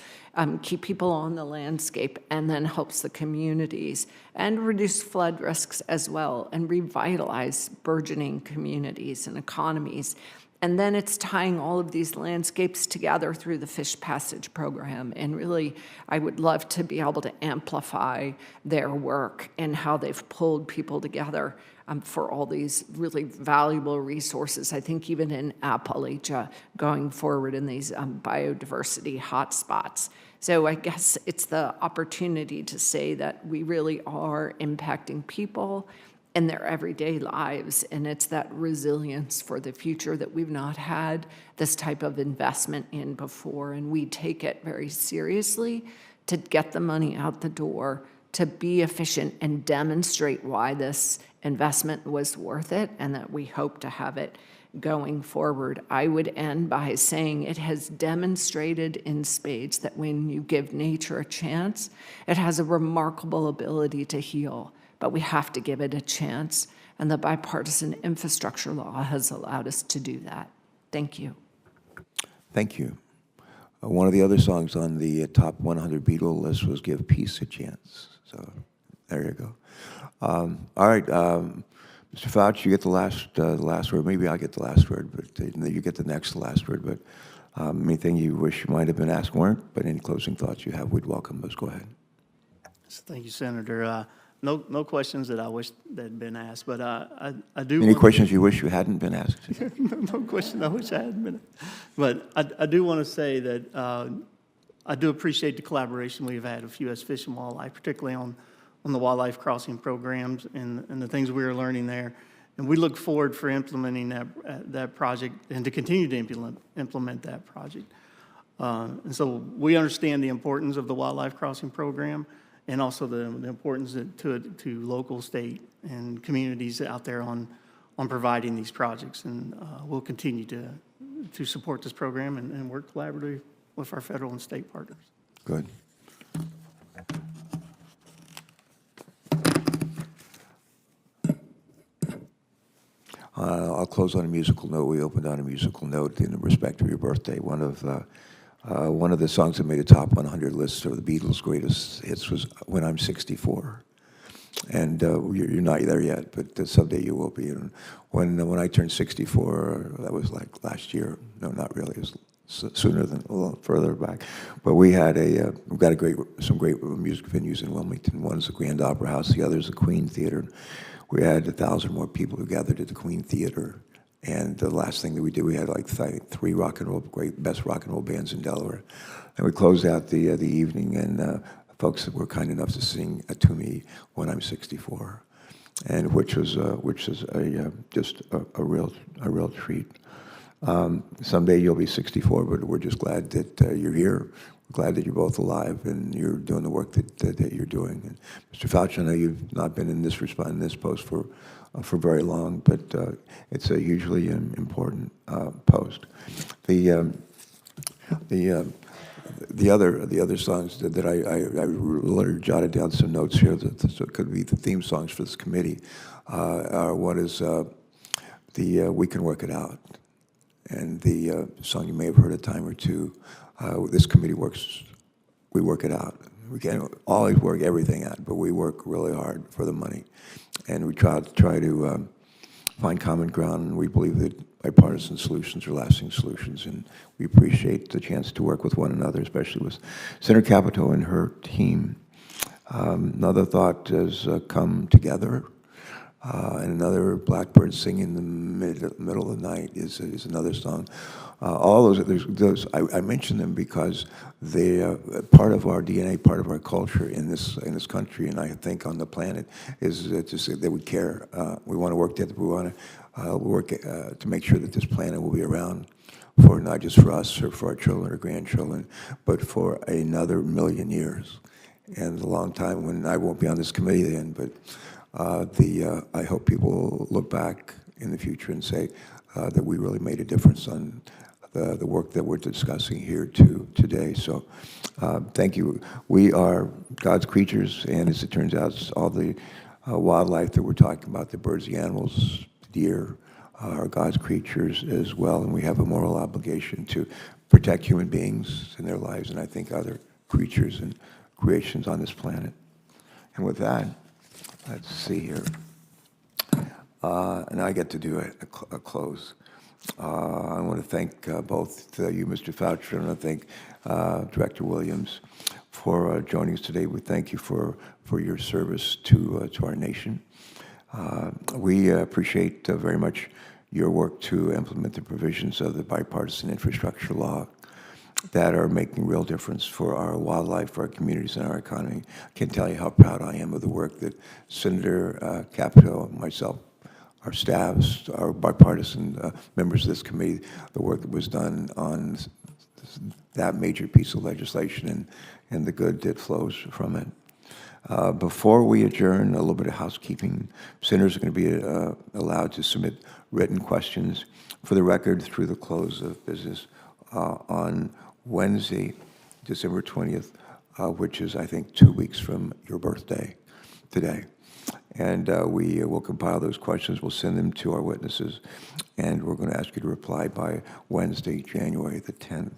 keep people on the landscape and then helps the communities and reduce flood risks as well and revitalize burgeoning communities and economies. And then it's tying all of these landscapes together through the Fish Passage program. And really, I would love to be able to amplify their work and how they've pulled people together for all these really valuable resources, I think even in Appalachia going forward in these biodiversity hotspots. So I guess it's the opportunity to say that we really are impacting people in their everyday lives, and it's that resilience for the future that we've not had this type of investment in before, and we take it very seriously to get the money out the door, to be efficient and demonstrate why this investment was worth it and that we hope to have it going forward. I would end by saying it has demonstrated in spades that when you give nature a chance, it has a remarkable ability to heal, but we have to give it a chance, and the Bipartisan Infrastructure Law has allowed us to do that. Thank you. Thank you. One of the other songs on the top 100 Beatle list was Give Peace a Chance. So there you go. All right, Mr. Fauci, you get the last word. Maybe I get the last word, but you get the next last word. But anything you wish you might have been asked weren't, but any closing thoughts you have, we'd welcome those. Go ahead. Thank you, Senator. No questions that I wish that had been asked, but I do. Any questions you wish you hadn't been asked? No question I wish I hadn't been. But I do want to say that I do appreciate the collaboration we've had with U.S. Fish and Wildlife, particularly on the wildlife crossing programs and the things we are learning there. And we look forward for implementing that project and to continue to implement that project. And so we understand the importance of the wildlife crossing program and also the importance to local, state, and communities out there on providing these projects. And we'll continue to support this program and work collaboratively with our federal and state partners. Good. I'll close on a musical note. We opened on a musical note in respect of your birthday. One of the songs that made a top 100 list of the Beatles' greatest hits was "When I'm 64." And you're not there yet, but someday you will be. And when I turned 64, that was like last year. No, not really. It was sooner than a little further back. But we've got some great music venues in Wilmington. One's the Grand Opera House. The other's the Queen Theater. We had 1,000 more people who gathered at the Queen Theater. And the last thing that we did, we had like three best rock and roll bands in Delaware. And we closed out the evening, and folks that were kind enough to sing to me "When I'm 64," and which was just a real treat. Someday you'll be 64, but we're just glad that you're here. We're glad that you're both alive and you're doing the work that you're doing. And Mr. Fauci, I know you've not been in this post for very long, but it's a hugely important post. The other songs that I jotted down some notes here that could be the theme songs for this committee. One is the "We Can Work It Out," and the song you may have heard a time or two. This committee we work it out. We can't always work everything out, but we work really hard for the money, and we try to find common ground. And we believe that bipartisan solutions are lasting solutions, and we appreciate the chance to work with one another, especially with Senator Capito and her team. Another thought has come together, and another blackbird singing in the middle of the night is another song. All those I mention them because they are part of our DNA, part of our culture in this country, and I think on the planet is to say that we care. We want to work together. We want to work to make sure that this planet will be around for not just for us or for our children or grandchildren, but for another million years. And a long time when I won't be on this committee then, but I hope people look back in the future and say that we really made a difference on the work that we're discussing here today. So thank you. We are God's creatures, and as it turns out, it's all the wildlife that we're talking about, the birds, the animals, the deer, are God's creatures as well, and we have a moral obligation to protect human beings and their lives, and I think other creatures and creations on this planet. And with that, let's see here. And I get to do a close. I want to thank both you, Mr. Faucher, and I want to thank Director Williams for joining us today. We thank you for your service to our nation. We appreciate very much your work to implement the provisions of the Bipartisan Infrastructure Law that are making real difference for our wildlife, for our communities, and our economy. I can't tell you how proud I am of the work that Senator Capito, myself, our staffs, our bipartisan members of this committee, the work that was done on that major piece of legislation and the good that flows from it. Before we adjourn, a little bit of housekeeping. Senators are going to be allowed to submit written questions for the record through the close of business on Wednesday, December 20th, which is, I think, 2 weeks from your birthday today. And we will compile those questions. We'll send them to our witnesses, and we're going to ask you to reply by Wednesday, January the 10th.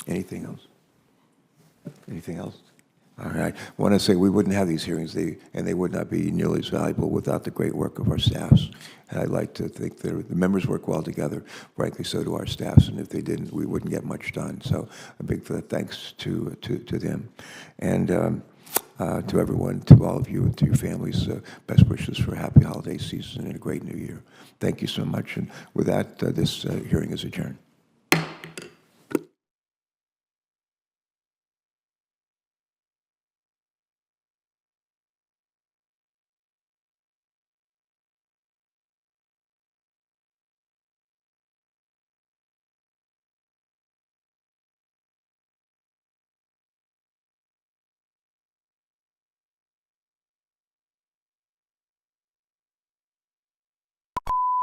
Anything else? Anything else? All right. I want to say we wouldn't have these hearings, and they would not be nearly as valuable without the great work of our staffs. And I'd like to think that the members work well together. Frankly, so do our staffs. And if they didn't, we wouldn't get much done. So a big thanks to them. And to everyone, to all of you, and to your families, best wishes for a happy holiday season and a great new year. Thank you so much. And with that, this hearing is adjourned.